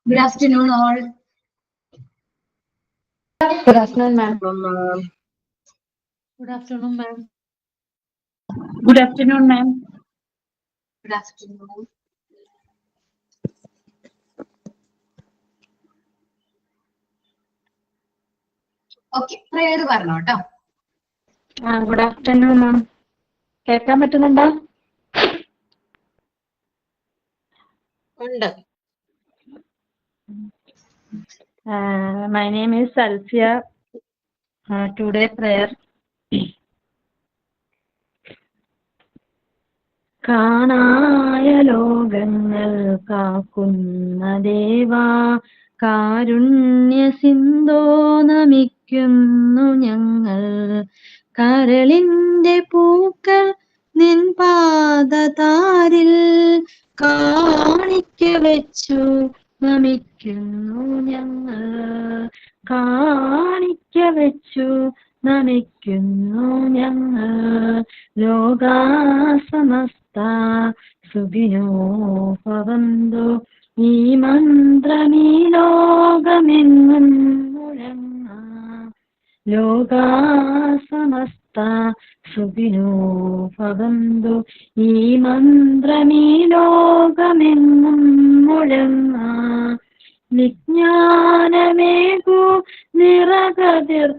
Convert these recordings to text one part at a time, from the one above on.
Good afternoon, all. Good afternoon, ma'am. Good afternoon, ma'am. Good afternoon, ma'am. Good afternoon. Okay, prayer പറഞ്ഞോ കേട്ടോ. Good afternoon, ma'am. കേൾക്കാൻ പറ്റുന്നുണ്ടോ? ഉണ്ട്. My name is Alfia. Today prayer. കാണായ ലോകങ്ങൾ കാക്കുന്ന ദേവാ, കാരുണ്യ സിന്ധോ നമിക്കുന്നു ഞങ്ങൾ. കരളിന്റെ പൂക്കൾ നിൻ പാദതാരിൽ കാണിക്ക വെച്ചു നമിക്കുന്നു ഞങ്ങൾ. കാണിക്ക വെച്ചു നമിക്കുന്നു ഞങ്ങൾ. ലോകാസമസ്ത സുഖിനോ ഭവന്തു. ഈ മന്ത്രമീ ലോകമെങ്ങും മുഴങ്ങാം. ലോകാസമസ്ത സുഖിനോ ഭവന്തു. ഈ മന്ത്രമീ ലോകമെങ്ങും മുഴങ്ങാം. വിജ്ഞാനമേകു നിറകതിർത്തൂകാൻ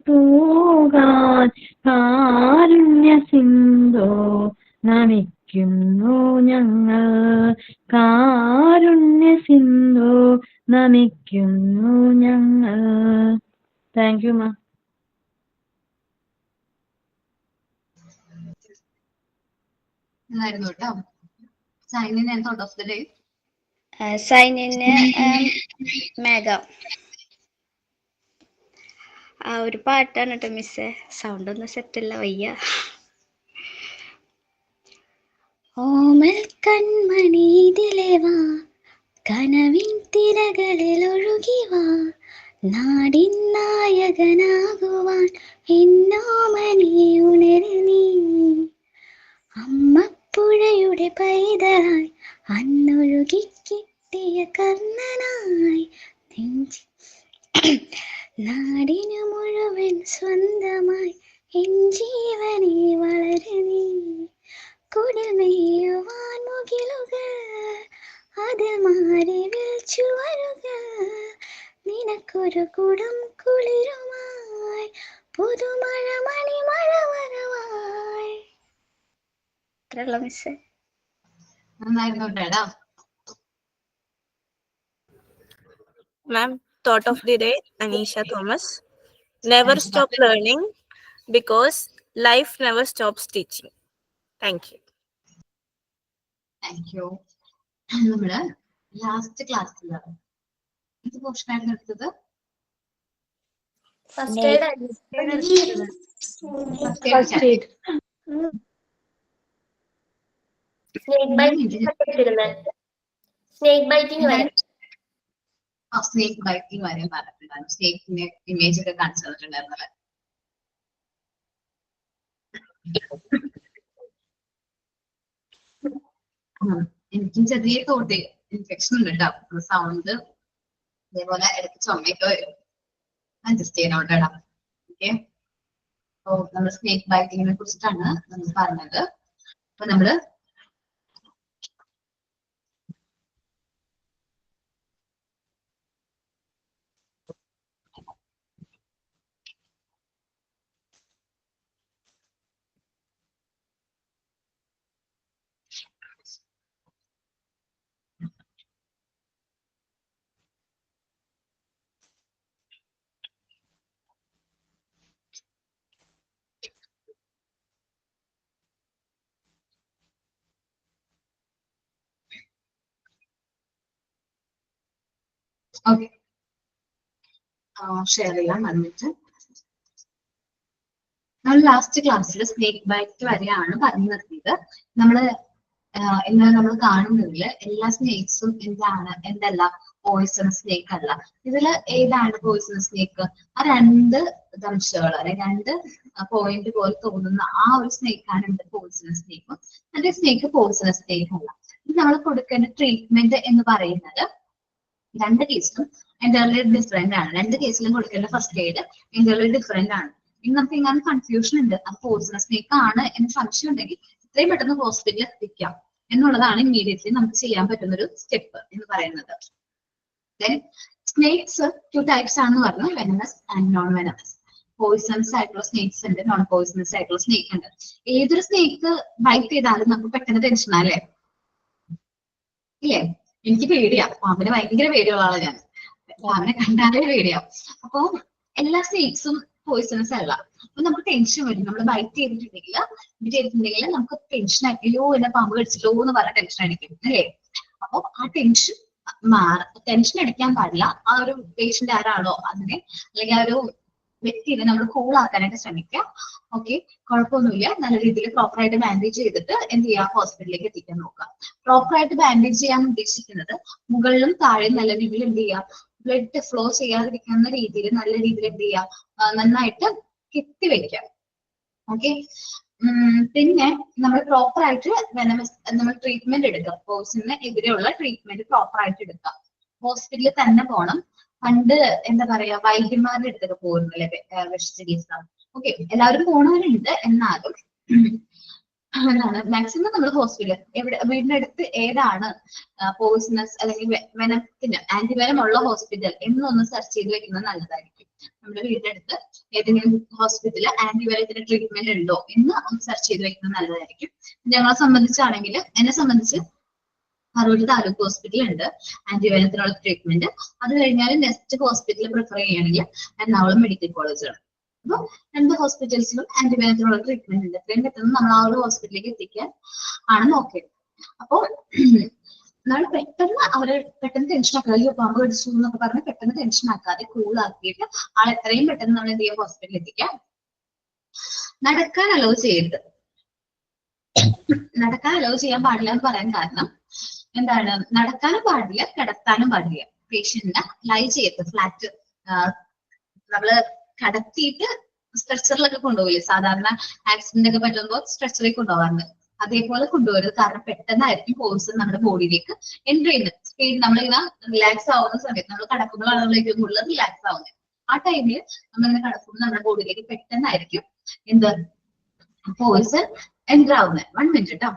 കാരുണ്യ സിന്ധോ നമിക്കുന്നു ഞങ്ങൾ. കാരുണ്യ സിന്ധോ നമിക്കുന്നു ഞങ്ങൾ. Thank you ma'am. നന്നായിരുന്നു കേട്ടോ. Sign in and thought of the day. Sign in Megha. ഒരു പാട്ടാണ് കേട്ടോ മിസ്സേ, സൗണ്ട് ഒന്നും സെറ്റല്ല, വയ്യ. ഓമൽ കൺമണി ഇതിലേവാ, കനവിൻ തിരകളിൽ ഒഴുകിവാ, നാടിൻ നായകനാകുവാൻ എന്നോമനി ഉണരണി. അമ്മപ്പുഴയുടെ പൈതലായി അന്നൊഴുകി കിട്ടിയ കർണനായി നാടിനു മുഴുവൻ സ്വന്തമായി എൻ ജീവനെ വളരണി. കുടിമേയുവാൻ മുകിലുകൾ അതിൽ മാറി വിളിച്ചുവരുകൾ, നിനക്കൊരു കുടം കുളിരുമായി പുതുമഴ മണിമഴ വരവായി. ഇത്രയുള്ള മിസ്സേ. നന്നായിരുന്നു കേട്ടോ. Ma'am, thought of the day, Anisha Thomas. Never stop learning because life never stops teaching. Thank you. Thank you. നമ്മള് ലാസ്റ്റ് ക്ലാസ്സിൽ ഇത് പോർഷനായിരുന്നു എടുത്തത്. ഫസ്റ്റ് എയ്ഡ് സ്നേക് ബൈറ്റിംഗ് വരെ സ്നേക് ബൈറ്റിംഗ് വരെ പറഞ്ഞിട്ടുണ്ടായിരുന്നു. സ്നേക്കിന്റെ ഇമേജ് ഒക്കെ കാണിച്ചു തന്നിട്ടുണ്ടായിരുന്നല്ലേ. എനിക്കും ചെറിയ തോട്ട് ഇൻഫെക്ഷൻ ഉണ്ട് കേട്ടോ. സൗണ്ട് അതേപോലെ ഇടയ്ക്ക് ചുമയൊക്കെ വരും. അഡ്ജസ്റ്റ് ചെയ്യണോട്ടോ. ഓക്കെ, അപ്പോ നമ്മൾ സ്നേക് ബൈറ്റിങ്ങിനെ കുറിച്ചിട്ടാണ് നമ്മൾ പറഞ്ഞത്. അപ്പൊ നമ്മള് ഓക്കെ ഷെയർ ചെയ്യാൻ വന്നിട്ട് നമ്മൾ ലാസ്റ്റ് ക്ലാസ്സിൽ സ്നേക് ബൈറ്റ് വരെയാണ് പറഞ്ഞു നിർത്തിയത്. നമ്മള് ഇന്ന് നമ്മൾ കാണുന്നതിൽ എല്ലാ സ്നേക്സും എന്തല്ല പോയിസണസ് സ്നേക്ക് അല്ല. ഇതില് ഏതാണ് പോയിസണസ് സ്നേക്ക്? ആ രണ്ട് ദംശകൾ അല്ലെങ്കിൽ രണ്ട് പോയിന്റ് പോലെ തോന്നുന്ന ആ ഒരു സ്നേക്കാണ് ഇവിടെ പോയിസണസ് സ്നേക്ക്. മറ്റേ സ്നേക്ക് പോയിസണസ് സ്നേക്ക് അല്ല. ഇത് നമ്മൾ കൊടുക്കേണ്ട ട്രീറ്റ്മെന്റ് എന്ന് പറയുന്നത് രണ്ട് കേസിലും എൻ്റർലി ഡിഫറെന്റ് ആണ്. രണ്ട് കേസിലും കൊടുക്കേണ്ട ഫസ്റ്റ് എയ്ഡ് എൻ്റർലി ഡിഫറെന്റ് ആണ്. ഇനി നമുക്ക് ഇങ്ങനെ കൺഫ്യൂഷൻ ഉണ്ട്, അത് പോയിസണസ് സ്നേക്ക് ആണ് എന്ന് സംശയം ഉണ്ടെങ്കിൽ ഇത്രയും പെട്ടെന്ന് ഹോസ്പിറ്റലിൽ എത്തിക്കാം എന്നുള്ളതാണ് ഇമ്മീഡിയറ്റ്ലി നമുക്ക് ചെയ്യാൻ പറ്റുന്ന ഒരു സ്റ്റെപ്പ് എന്ന് പറയുന്നത്. സ്നേക്സ് ടു ടൈപ്സ് ആണെന്ന് പറഞ്ഞു, venomous and non venomous. Poisonous ആയിട്ടുള്ള സ്നേക്സ് ഉണ്ട്, നോൺ പോയിസണസ് ആയിട്ടുള്ള സ്നേക്ക് ഉണ്ട്. ഏതൊരു സ്നേക്ക് ബൈറ്റ് ചെയ്താലും നമുക്ക് പെട്ടെന്ന് ടെൻഷനല്ലേ ഇല്ലേ? എനിക്ക് പേടിയാ, പാമ്പിനെ ഭയങ്കര പേടിയുള്ള ആളാണ് ഞാൻ. പാമ്പിനെ കണ്ടാലേ പേടിയാ. അപ്പൊ എല്ലാ സ്നേക്സും പോയിസണസ് അല്ല. അപ്പൊ നമുക്ക് ടെൻഷൻ വരും. നമ്മൾ ബൈറ്റ് ചെയ്തിട്ടുണ്ടെങ്കിൽ നമുക്ക് ടെൻഷൻ ആക്കിയോ എന്നെ പാമ്പ് കടിച്ചിട്ടോ എന്ന് പറഞ്ഞ ടെൻഷൻ അടിക്കും അല്ലേ? അപ്പൊ ആ ടെൻഷൻ ടെൻഷൻ അടിക്കാൻ പാടില്ല. ആ ഒരു പേഷ്യന്റ് ആരാണോ അതിനെ, അല്ലെങ്കിൽ ആ ഒരു വ്യക്തിനെ നമ്മൾ കൂൾ ആക്കാനായിട്ട് ശ്രമിക്കുക. ഓക്കെ, കുഴപ്പമൊന്നുമില്ല. നല്ല രീതിയിൽ പ്രോപ്പർ ആയിട്ട് ബാൻഡേജ് ചെയ്തിട്ട് എന്ത് ചെയ്യുക, ഹോസ്പിറ്റലിലേക്ക് എത്തിക്കാൻ നോക്കുക. പ്രോപ്പർ ആയിട്ട് ബാൻഡേജ് ചെയ്യാൻ ഉദ്ദേശിക്കുന്നത് മുകളിലും താഴെയും നല്ല രീതിയിൽ എന്ത് ചെയ്യുക, ബ്ലഡ് ഫ്ലോ ചെയ്യാതിരിക്കുന്ന രീതിയിൽ നല്ല രീതിയിൽ എന്ത് ചെയ്യുക, നന്നായിട്ട് കെട്ടിവെക്കുക. ഓക്കെ, പിന്നെ നമ്മൾ പ്രോപ്പർ ആയിട്ട് നമ്മൾ ട്രീറ്റ്മെന്റ് എടുക്കുക. പോയിസണിന് എതിരെയുള്ള ട്രീറ്റ്മെന്റ് പ്രോപ്പർ ആയിട്ട് എടുക്കുക. ഹോസ്പിറ്റലിൽ തന്നെ പോകണം. പണ്ട് എന്താ പറയാ, വൈദ്യന്മാരുടെ അടുത്തൊക്കെ പോകുന്നില്ലേ വിഷചികിത്സ. ഓക്കെ, എല്ലാവരും പോണവരുണ്ട്, എന്നാലും എന്താണ് മാക്സിമം നമ്മൾ ഹോസ്പിറ്റൽ വീടിന്റെ അടുത്ത് ഏതാണ് പോയിസണസ് അല്ലെങ്കിൽ വെനത്തിന് ആന്റിവെനം ഉള്ള ഹോസ്പിറ്റൽ എന്നൊന്ന് സെർച്ച് ചെയ്ത് വെക്കുന്നത് നല്ലതായിരിക്കും. നമ്മുടെ വീടിന്റെ അടുത്ത് ഏതെങ്കിലും ഹോസ്പിറ്റലിൽ ആന്റിവെനത്തിന് ട്രീറ്റ്മെന്റ് ഉണ്ടോ എന്ന് ഒന്ന് സെർച്ച് ചെയ്ത് വെക്കുന്നത് നല്ലതായിരിക്കും. ഞങ്ങളെ സംബന്ധിച്ചാണെങ്കിൽ, എന്നെ സംബന്ധിച്ച് പറവൂർ താലൂക്ക് ഹോസ്പിറ്റൽ ഉണ്ട് ആന്റിവെനത്തിനുള്ള ട്രീറ്റ്മെന്റ്. അത് കഴിഞ്ഞാൽ നെക്സ്റ്റ് ഹോസ്പിറ്റൽ പ്രിഫർ ചെയ്യുകയാണെങ്കിൽ എറണാകുളം മെഡിക്കൽ കോളേജാണ്. അപ്പൊ രണ്ട് ഹോസ്പിറ്റൽസിലും ആന്റിവെനത്തിനുള്ള ട്രീറ്റ്മെന്റ് ഉണ്ട്. എത്രയും പെട്ടെന്ന് നമ്മൾ ആ ഒരു ഹോസ്പിറ്റലിലേക്ക് എത്തിക്കാൻ ആണ് നോക്കിയത്. അപ്പോൾ നമ്മൾ പെട്ടെന്ന് ടെൻഷൻ ആക്കുക, അയ്യോ പാമ്പ് കടിച്ചു എന്നൊക്കെ പറഞ്ഞ് പെട്ടെന്ന് ടെൻഷൻ ആക്കാതെ കൂൾ ആക്കിയിട്ട് ആൾ എത്രയും പെട്ടെന്ന് നമ്മൾ എന്ത് ചെയ്യുക, ഹോസ്പിറ്റലിൽ എത്തിക്കാം. നടക്കാൻ അലോ ചെയ്യരുത്. നടക്കാൻ അലോ ചെയ്യാൻ പാടില്ല എന്ന് പറയാൻ കാരണം എന്താണ്, നടക്കാനും പാടില്ല, കിടത്താനും പാടില്ല. പേഷ്യന്റിനെ ലൈ ചെയ്യരുത്, ഫ്ലാറ്റ് നമ്മള് കടത്തിയിട്ട് സ്ട്രെച്ചറിലൊക്കെ കൊണ്ടുപോകില്ലേ, സാധാരണ ആക്സിഡന്റ് ഒക്കെ പറ്റുമ്പോൾ സ്ട്രെച്ചറിലേക്ക് കൊണ്ടുപോകാറുണ്ട്. അതേപോലെ കൊണ്ടുപോകരുത്. കാരണം പെട്ടെന്നായിരിക്കും പോയിസൺ നമ്മുടെ ബോഡിയിലേക്ക് എൻട്രി ചെയ്യുന്നത്. സ്പീഡ് നമ്മളിങ്ങനെ റിലാക്സ് ആവുന്ന സമയത്ത്, നമ്മൾ കടക്കുമ്പോഴാണ് നമ്മളേക്ക് കൂടുതൽ റിലാക്സ് ആവുന്നത്. ആ ടൈമിൽ നമ്മളിങ്ങനെ കടക്കുമ്പോൾ നമ്മുടെ ബോഡിയിലേക്ക് പെട്ടെന്നായിരിക്കും എന്ത് പോയിസൺ എൻറ്റർ ആവുന്നത്. 1 മിനിറ്റ് കേട്ടോ.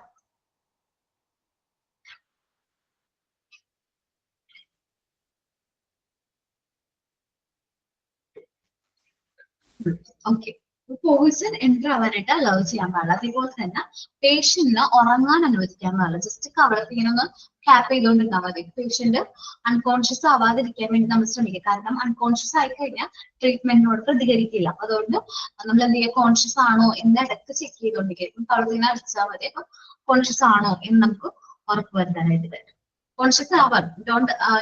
ഓക്കെ, പോയിസൺ എൻറ്റർ ആവാനായിട്ട് അലോ ചെയ്യാൻ പാടില്ല. അതേപോലെ തന്നെ പേഷ്യന്റിന് ഉറങ്ങാൻ അനുവദിക്കാൻ പാടില്ല. ജസ്റ്റ് കവളത്ത് ഇങ്ങനെ ഒന്ന് ക്യാപ്പ് ചെയ്തുകൊണ്ടിരുന്നാൽ മതി. പേഷ്യന്റ് അൺകോൺഷ്യസ് ആവാതിരിക്കാൻ വേണ്ടി നമ്മൾ ശ്രമിക്കുക. കാരണം അൺകോൺഷ്യസ് ആയി കഴിഞ്ഞാൽ ട്രീറ്റ്മെന്റിനോട് പ്രതികരിക്കില്ല. അതുകൊണ്ട് നമ്മൾ എന്ത് ചെയ്യുക, കോൺഷ്യസ് ആണോ എന്ന് ഇടയ്ക്ക് ചെക്ക് ചെയ്തുകൊണ്ടിരിക്കും. കവളത്ത് ഇങ്ങനെ അടിച്ചാൽ മതി. അപ്പൊ കോൺഷ്യസ് ആണോ എന്ന് നമുക്ക് ഉറപ്പ് വരുത്താനായിട്ട് പറ്റും. കോൺഷ്യസ് ആവാൻ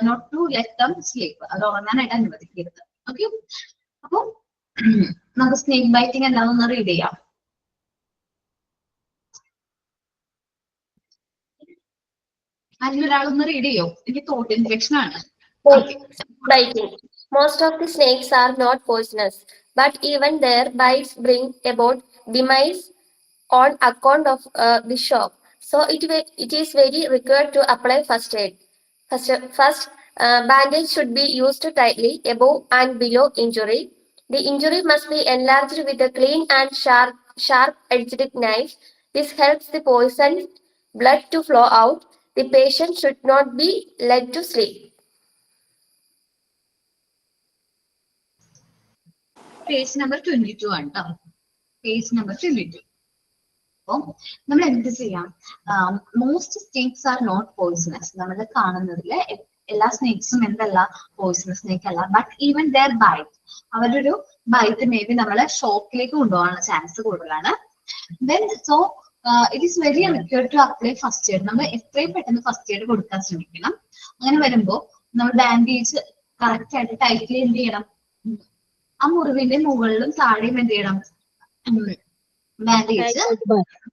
not to let them sleep, അത് ഉറങ്ങാനായിട്ട് അനുവദിക്കരുത്. ഓക്കെ, അപ്പൊ നമുക്ക് സ്നേക്ക് ബൈറ്റിംഗ് എന്താണെന്ന് റീഡ് ചെയ്യാം. അതിലൊരാളൊന്ന് റീഡ് ചെയ്യോ? എനിക്ക് തോട്ട് ഇൻഫെക്ഷൻ ആണ്. Biting. Most of the snakes are not poisonous, but even their bites bring about demise on account of the shock. So it is very required to apply first aid. First, bandage should be used tightly above and below injury. The injury must be enlarged with a clean and sharp-edged knife. This helps the poisoned blood to flow out. The patient should not be led to sleep. Page number 22 ആണ് കേട്ടോ. Page number 22. അപ്പൊ നമ്മൾ എന്ത് ചെയ്യാം, most snakes are not poisonous. നമ്മൾ കാണുന്നതില് എല്ലാ സ്നേക്സും എന്തല്ല, പോയിസണസ് സ്നേക്ക് അല്ല. ബട്ട് ഈവൻ ദർ ബൈറ്റ്, അവരുടെ ഒരു ബൈറ്റ് മേ ബി നമ്മളെ ഷോക്കിലേക്ക് കൊണ്ടുപോകാനുള്ള ചാൻസ് കൂടുതലാണ്. Then so it is very required to apply first aid. നമ്മൾ എത്രയും പെട്ടെന്ന് ഫസ്റ്റ് എയ്ഡ് കൊടുക്കാൻ ശ്രമിക്കണം. അങ്ങനെ വരുമ്പോൾ നമ്മൾ ബാൻഡേജ് കറക്റ്റ് ആയിട്ട് ടൈറ്റ്ലി എന്ത് ചെയ്യണം, ആ മുറിവിന്റെ മുകളിലും താഴെയും എന്ത് ചെയ്യണം, ബാൻഡേജ്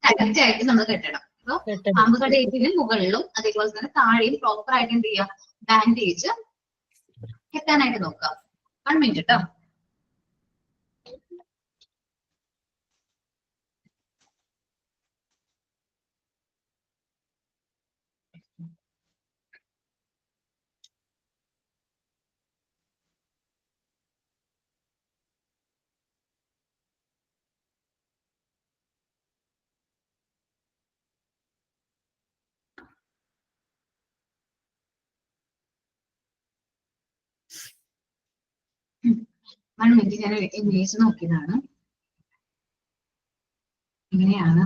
കറക്റ്റ് ആയിട്ട് നമ്മൾ കെട്ടണം. അപ്പൊ പാമ്പ് കടയത്തിന് മുകളിലും അതേപോലെ തന്നെ താഴെയും പ്രോപ്പർ ആയിട്ട് എന്ത് ചെയ്യുക, ബാൻഡേജ് കെട്ടാനായിട്ട് നോക്കുക. 1 മിനിറ്റ് കേട്ടോ. 1 മിനിറ്റ് ഞാൻ ഇമേജ് നോക്കിയതാണ്. ഇങ്ങനെയാണ്.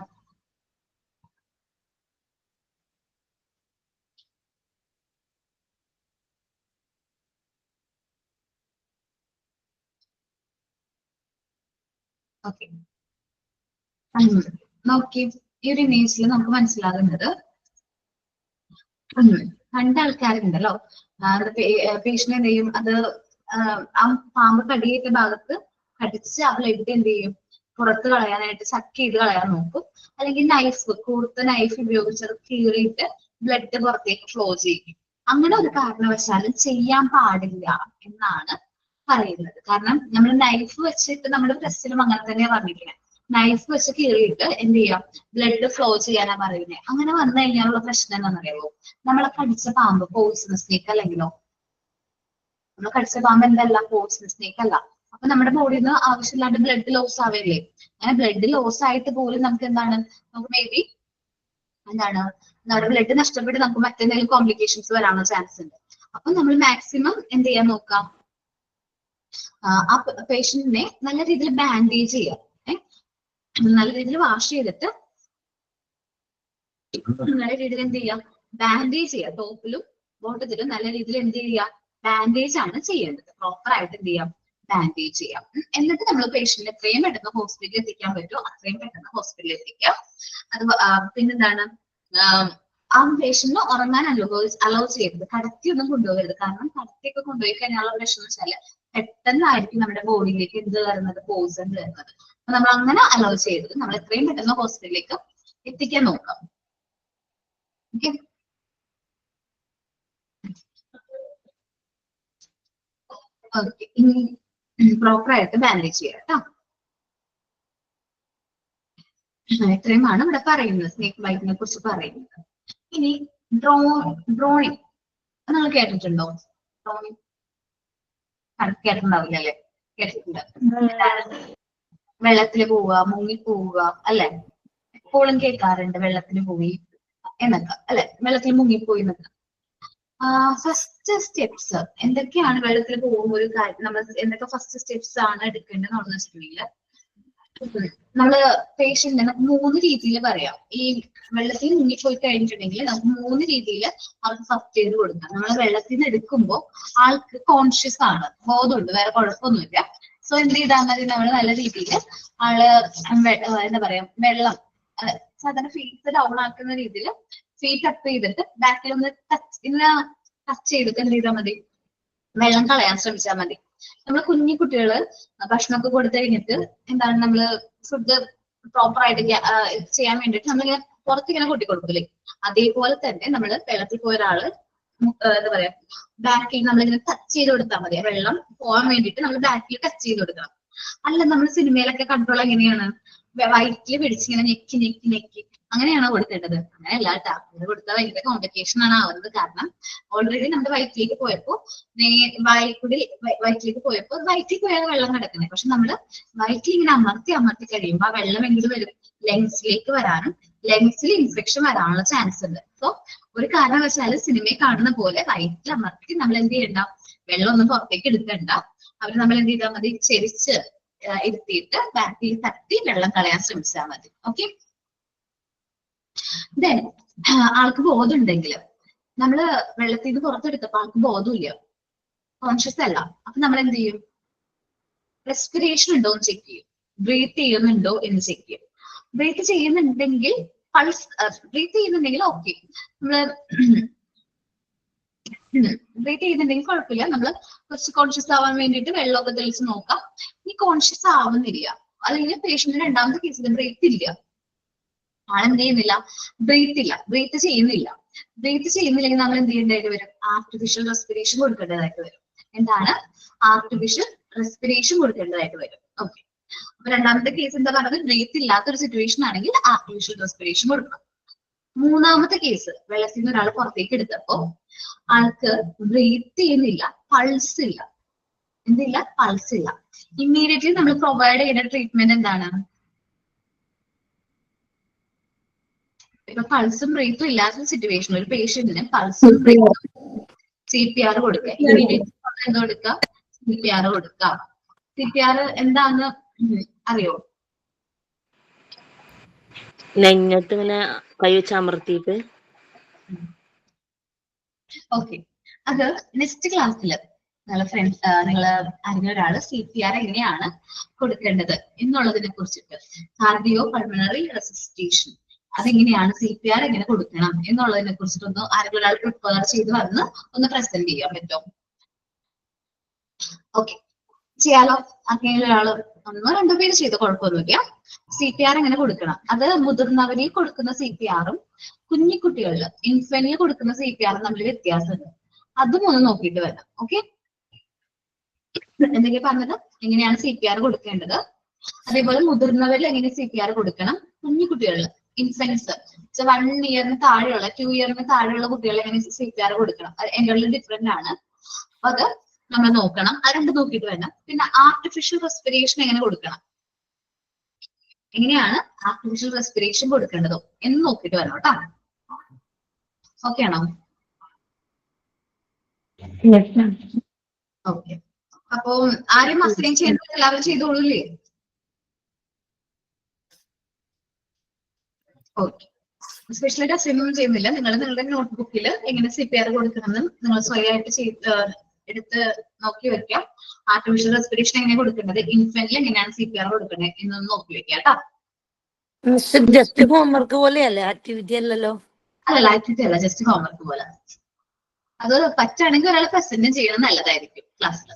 ഓക്കെ, നോക്കി ഈ ഒരു ഇമേജിൽ നമുക്ക് മനസ്സിലാകുന്നത് രണ്ടാൾക്കാരുണ്ടല്ലോ. പേഷ്യന്റ് എന്ത് ചെയ്യും, അത് ആ പാമ്പ് കടിയേറ്റ ഭാഗത്ത് കടിച്ച് ആ ബ്ലഡ് എന്ത് ചെയ്യും, പുറത്ത് കളയാനായിട്ട് സക്ക് ചെയ്ത് കളയാൻ നോക്കും. അല്ലെങ്കിൽ നൈഫ്, കൂർത്ത നൈഫ് ഉപയോഗിച്ചത് കീറിയിട്ട് ബ്ലഡ് പുറത്തേക്ക് ഫ്ലോ ചെയ്യും. അങ്ങനെ ഒരു കാരണവശാലും ചെയ്യാൻ പാടില്ല എന്നാണ് പറയുന്നത്. കാരണം നമ്മൾ നൈഫ് വെച്ചിട്ട് നമ്മുടെ പ്രശ്നം അങ്ങനെ തന്നെയാണ് പറഞ്ഞിരിക്കുന്നത്. നൈഫ് വെച്ച് കീറിയിട്ട് എന്ത് ചെയ്യാം, ബ്ലഡ് ഫ്ലോ ചെയ്യാനാ പറയുന്നത്. അങ്ങനെ വന്നു കഴിഞ്ഞാലുള്ള പ്രശ്നം എന്താണെന്നറിയാമോ, നമ്മളെ കടിച്ച പാമ്പ് പോയിസണസ് സ്നേക്ക് അല്ലെങ്കിലോ, നമ്മൾ കടിച്ച പാമ്പ് എന്തല്ല, പോയിസണസ് സ്നേക്ക് അല്ല. അപ്പൊ നമ്മുടെ ബോഡിയിൽ നിന്ന് ആവശ്യമില്ലാണ്ട് ബ്ലഡ് ലോസ് ആവില്ലേ. അങ്ങനെ ബ്ലഡ് ലോസ് ആയിട്ട് പോലും നമുക്ക് എന്താണ്, നമുക്ക് മേ ബി എന്താണ്, നമ്മുടെ ബ്ലഡ് നഷ്ടപ്പെട്ട് നമുക്ക് മറ്റെന്തെങ്കിലും കോംപ്ലിക്കേഷൻസ് വരാനുള്ള ചാൻസ് ഉണ്ട്. അപ്പൊ നമ്മൾ മാക്സിമം എന്ത് ചെയ്യാൻ നോക്കാം, ആ പേഷ്യന്റിനെ നല്ല രീതിയിൽ ബാൻഡേജ് ചെയ്യാം. നല്ല രീതിയിൽ വാഷ് ചെയ്തിട്ട് നല്ല രീതിയിൽ എന്ത് ചെയ്യാം, ബാൻഡേജ് ചെയ്യാം. ടോപ്പിലും ബോട്ടത്തിലും നല്ല രീതിയിൽ എന്ത് ചെയ്യാം, ബാൻഡേജ് ആണ് ചെയ്യേണ്ടത്. പ്രോപ്പർ ആയിട്ട് എന്ത് ചെയ്യാം, ബാൻഡേജ് ചെയ്യാം. എന്നിട്ട് നമ്മൾ പേഷ്യന്റിനെ എത്രയും പെട്ടെന്ന് ഹോസ്പിറ്റലിൽ എത്തിക്കാൻ പറ്റുമോ അത്രയും പെട്ടെന്ന് ഹോസ്പിറ്റലിൽ എത്തിക്കാം. അത് പിന്നെന്താണ്, ആ പേഷ്യന്റിന് ഉറങ്ങാൻ അലോ ചെയ്യരുത്. കടത്തിയൊന്നും കൊണ്ടുപോകരുത്. കാരണം കടത്തിയൊക്കെ കൊണ്ടുപോയി കഴിഞ്ഞാലുള്ള പ്രശ്നം വെച്ചാല് പെട്ടെന്നായിരിക്കും നമ്മുടെ ബോഡിയിലേക്ക് എന്ത് കയറുന്നത്, പോയിസൺ കയറുന്നത്. അപ്പൊ നമ്മൾ അങ്ങനെ അലോ ചെയ്തത് നമ്മൾ എത്രയും പെട്ടെന്ന് ഹോസ്പിറ്റലിലേക്ക് എത്തിക്കാൻ നോക്കാം. ഓക്കെ, ഓക്കെ, ഇനി പ്രോപ്പർ ആയിട്ട് ബാൻഡേജ് ചെയ്യാം കേട്ടോ. ഇത്രയുമാണ് ഇവിടെ പറയുന്നത്, സ്നേക്ക് ബൈറ്റിനെ കുറിച്ച് പറയുന്നത്. ഇനി ഡ്രോണിങ് നിങ്ങൾ കേട്ടിട്ടുണ്ടോ? ഡ്രോണിങ് കേട്ടിട്ടുണ്ടാവില്ല അല്ലെ? കേട്ടിട്ടുണ്ട്. വെള്ളത്തിൽ പോവുക, മുങ്ങി പോവുക അല്ലെ? എപ്പോഴും കേൾക്കാറുണ്ട് വെള്ളത്തിൽ പോയി എന്നൊക്കെ അല്ലെ, വെള്ളത്തിൽ മുങ്ങിപ്പോയി എന്നൊക്കെ. ഫസ്റ്റ് സ്റ്റെപ്സ് എന്തൊക്കെയാണ് വെള്ളത്തിൽ പോകുമ്പോൾ ഒരു കാര്യം, നമ്മൾ എന്തൊക്കെ ഫസ്റ്റ് സ്റ്റെപ്സ് ആണ് എടുക്കേണ്ടതെന്ന് വെച്ചിട്ടുണ്ടെങ്കിൽ, നമ്മള് പേഷ്യന്റിനെ നമുക്ക് 3 രീതിയിൽ പറയാം. ഈ വെള്ളത്തിൽ മുങ്ങിപ്പോയി കഴിഞ്ഞിട്ടുണ്ടെങ്കിൽ നമുക്ക് 3 രീതിയിൽ അവർക്ക് ഫസ്റ്റ് എയ്ഡ് കൊടുക്കാം. നമ്മൾ വെള്ളത്തിൽ നിന്ന് എടുക്കുമ്പോൾ ആൾക്ക് കോൺഷ്യസ് ആണ്, ബോധമുണ്ട്, വേറെ കുഴപ്പമൊന്നുമില്ല. സോ എന്ത് ചെയ്താൽ മതി, നമ്മൾ നല്ല രീതിയിൽ ആള് എന്താ പറയാ, വെള്ളം സാധാരണ ഫീറ്റ് ഡൗൺ ആക്കുന്ന രീതിയിൽ ഫീറ്റ് അപ്പ് ചെയ്തിട്ട് ബാക്കിൽ ഒന്ന് ടച്ച് ചെയ്തിട്ട് എന്ത് ചെയ്താൽ മതി, വെള്ളം കളയാൻ ശ്രമിച്ചാൽ മതി. നമ്മള് കുഞ്ഞു കുട്ടികള് ഭക്ഷണമൊക്കെ കൊടുത്തു കഴിഞ്ഞിട്ട് എന്താണ്, നമ്മള് ഫുഡ് പ്രോപ്പർ ആയിട്ട് ചെയ്യാൻ വേണ്ടിയിട്ട് നമ്മളിങ്ങനെ പുറത്തിങ്ങനെ കൊട്ടിക്കൊടുക്കില്ലേ, അതേപോലെ തന്നെ നമ്മള് വെള്ളത്തിൽ പോയ ഒരാള് എന്താ പറയാ, ബാക്കിൽ നമ്മളിങ്ങനെ ടച്ച് ചെയ്ത് കൊടുത്താൽ മതി. വെള്ളം പോകാൻ വേണ്ടിയിട്ട് നമ്മൾ ബാക്കിൽ ടച്ച് ചെയ്ത് കൊടുക്കണം. അല്ല, നമ്മൾ സിനിമയിലൊക്കെ കൺട്രോൾ എങ്ങനെയാണ്, വയറ്റിൽ പിടിച്ചിങ്ങനെ ഞെക്കി ഞെക്കി ഞെക്കി അങ്ങനെയാണോ കൊടുക്കേണ്ടത്? അങ്ങനെയല്ല കേട്ടോ. ഇത് കൊടുത്താൽ ഭയങ്കര കോംപ്ലിക്കേഷൻ ആണ് ആവുന്നത്. കാരണം ഓൾറെഡി നമ്മുടെ വയറ്റിലേക്ക് പോയപ്പോ വയറ്റിലേക്ക് പോയപ്പോ വയറ്റിൽ പോയാണ് വെള്ളം കിടക്കുന്നത്. പക്ഷെ നമ്മള് വയറ്റിൽ ഇങ്ങനെ അമർത്തി കഴിയുമ്പോൾ ആ വെള്ളം എങ്കിലും വരും, ലങ്സിലേക്ക് വരാനും ലങ്സിൽ ഇൻഫെക്ഷൻ വരാനുള്ള ചാൻസ് ഉണ്ട്. സോ ഒരു കാരണവശാല് സിനിമയിൽ കാണുന്ന പോലെ വയറ്റിൽ അമർത്തി നമ്മൾ എന്ത് ചെയ്യണ്ട, വെള്ളം ഒന്നും പുറത്തേക്ക് എടുക്കണ്ട. അവര് നമ്മൾ എന്ത് ചെയ്താൽ മതി, ചെരിച്ച് ഇരുത്തിയിട്ട് ബാക്കിൽ തട്ടി വെള്ളം കളയാൻ ശ്രമിച്ചാൽ മതി. ഓക്കെ, ദെൻ ആൾക്ക് ബോധം ഉണ്ടെങ്കിൽ, നമ്മള് വെള്ളത്തിൽ നിന്ന് പുറത്തെടുത്തപ്പോ ആൾക്ക് ബോധമില്ല, കോൺഷ്യസ് അല്ല. അപ്പൊ നമ്മൾ എന്ത് ചെയ്യും, റെസ്പിറേഷൻ ഉണ്ടോ എന്ന് ചെക്ക് ചെയ്യും, ബ്രീത്ത് ചെയ്യുന്നുണ്ടോ എന്ന് ചെക്ക് ചെയ്യും. ബ്രീത്ത് ചെയ്യുന്നുണ്ടെങ്കിൽ ബ്രീത്ത് ചെയ്യുന്നുണ്ടെങ്കിൽ ഓക്കെ, നമ്മള് ബ്രീത്ത് ചെയ്യുന്നുണ്ടെങ്കിൽ കുഴപ്പമില്ല. നമ്മള് കുറച്ച് കോൺഷ്യസ് ആവാൻ വേണ്ടിയിട്ട് വെള്ളമൊക്കെ തെളിച്ച് നോക്കാം. ഇനി കോൺഷ്യസ് ആവുന്നില്ല, അല്ലെങ്കിൽ പേഷ്യന്റിന് രണ്ടാമത്തെ കേസിൽ ബ്രീത്ത് ഇല്ല, ആളെന്ത് ചെയ്യുന്നില്ല, ബ്രീത്ത് ചെയ്യുന്നില്ല. ബ്രീത്ത് ചെയ്യുന്നില്ലെങ്കിൽ നമ്മൾ എന്ത് ചെയ്യേണ്ടതായിട്ട് വരും, ആർട്ടിഫിഷ്യൽ റെസ്പിറേഷൻ കൊടുക്കേണ്ടതായിട്ട് വരും. എന്താണ്, ആർട്ടിഫിഷ്യൽ റെസ്പിറേഷൻ കൊടുക്കേണ്ടതായിട്ട് വരും. ഓക്കെ, അപ്പൊ രണ്ടാമത്തെ കേസ് എന്താ പറയുന്നത്, ബ്രീത്ത് ഇല്ലാത്തൊരു സിറ്റുവേഷൻ ആണെങ്കിൽ ആർട്ടിഫിഷ്യൽ റെസ്പിറേഷൻ കൊടുക്കണം. മൂന്നാമത്തെ കേസ്, വെള്ളത്തിൽ നിന്ന് ഒരാൾ പുറത്തേക്ക് എടുത്തപ്പോ ആൾക്ക് ബ്രീത്ത് ചെയ്യുന്നില്ല, പൾസ് ഇല്ല, എന്തില്ല, പൾസ് ഇല്ല. ഇമ്മീഡിയറ്റ്ലി നമ്മൾ പ്രൊവൈഡ് ചെയ്യുന്ന ട്രീറ്റ്മെന്റ് എന്താണ്, ഇപ്പൊ പൾസും ബ്രീത്തും ഇല്ലാത്ത സിറ്റുവേഷൻ ഒരു പേഷ്യന്റിന് പൾസും ബ്രീത്തും CPR കൊടുക്കുക. ഇമ്മീഡിയറ്റ്ലി എന്ത് കൊടുക്കുക, CPR കൊടുക്കുക. CPR എന്താന്ന് അറിയോ? നെഞ്ഞത്ത് ഇങ്ങനെ കൈ വെച്ച് അമർത്തിയിട്ട്. ഓക്കെ, അത് നെക്സ്റ്റ് ക്ലാസ്സിൽ നിങ്ങളെ ഫ്രണ്ട്സ് നിങ്ങൾ അറിഞ്ഞ ഒരാള് CPR എങ്ങനെയാണ് കൊടുക്കേണ്ടത് എന്നുള്ളതിനെ കുറിച്ചിട്ട്, കാർഡിയോ പൾമണറി റെസിസ്റ്റേഷൻ അതെങ്ങനെയാണ്, CPR എങ്ങനെ കൊടുക്കണം എന്നുള്ളതിനെ കുറിച്ചിട്ടൊന്ന് ആരെങ്കിലും ഒരാൾ പ്രിപ്പയർ ചെയ്ത് വന്ന് ഒന്ന് പ്രസന്റ് ചെയ്യാൻ പറ്റുമോ? ഓക്കെ, ചെയ്യാലോ. അങ്ങനെ ഒരാള് 1-2 പേര് ചെയ്ത് കുഴപ്പമൊന്നുമില്ല. CPR എങ്ങനെ കൊടുക്കണം, അത് മുതിർന്നവരിൽ കൊടുക്കുന്ന CPR-ഉം കുഞ്ഞിക്കുട്ടികളിൽ ഇൻഫന്റിൽ കൊടുക്കുന്ന CPR-ഉം തമ്മിൽ വ്യത്യാസമുണ്ട്. അതും ഒന്ന് നോക്കിയിട്ട് വരാം. ഓക്കെ, എന്തൊക്കെയാ പറഞ്ഞത്, എങ്ങനെയാണ് CPR കൊടുക്കേണ്ടത്, അതേപോലെ മുതിർന്നവരിൽ എങ്ങനെ CPR കൊടുക്കണം, കുഞ്ഞിക്കുട്ടികളിൽ ഇൻഫൻസ് 1 ഇയറിന് താഴെയുള്ള 2 ഇയറിന് താഴെയുള്ള കുട്ടികളെ എങ്ങനെ CPR കൊടുക്കണം, എൻ്റെ ഡിഫറെന്റ് ആണ്. അപ്പൊ അത് നമ്മൾ നോക്കണം. അത് രണ്ട് നോക്കിയിട്ട് വേണം. പിന്നെ ആർട്ടിഫിഷ്യൽ റെസ്പിറേഷൻ എങ്ങനെ കൊടുക്കണം, എങ്ങനെയാണ് ആർട്ടിഫിഷ്യൽ റെസ്പിറേഷൻ കൊടുക്കേണ്ടതോ എന്ന് നോക്കിയിട്ട് വരണം കേട്ടോ. ഓക്കെ ആണോ? ഓക്കെ, അപ്പൊ ആരും അസൈൻ ചെയ്യുന്നത് എല്ലാവരും ചെയ്തോളൂല്ലേ? ഓക്കെ, സ്പെഷ്യലായിട്ട് അസൈൻമെന്റ് ചെയ്യുന്നില്ല. നിങ്ങൾ നിങ്ങളുടെ നോട്ട്ബുക്കിൽ എങ്ങനെ CPR കൊടുക്കണമെന്നും നിങ്ങൾ സ്വയമായിട്ട് എടുത്ത് നോക്കി വെക്കാം. ആർട്ടിഫിഷ്യൽ റെസ്പിറേഷൻ എങ്ങനെ കൊടുക്കേണ്ടത്, ഇൻഫന്റിൽ എങ്ങനെയാണ് CPR കൊടുക്കേണ്ടത് എന്നൊന്ന് നോക്കി വെക്കാം കേട്ടോ. ജസ്റ്റ് ഹോംവർക്ക് പോലെയല്ലേ, ആക്ടിവിറ്റി അല്ലല്ലോ? അല്ലല്ല, ആക്ടിവിറ്റി അല്ല, ജസ്റ്റ് ഹോംവർക്ക് പോലെ. അത് പറ്റുകയാണെങ്കിൽ ഒരാൾ പ്രസന്റ് ചെയ്യണം, നല്ലതായിരിക്കും ക്ലാസ്സിൽ.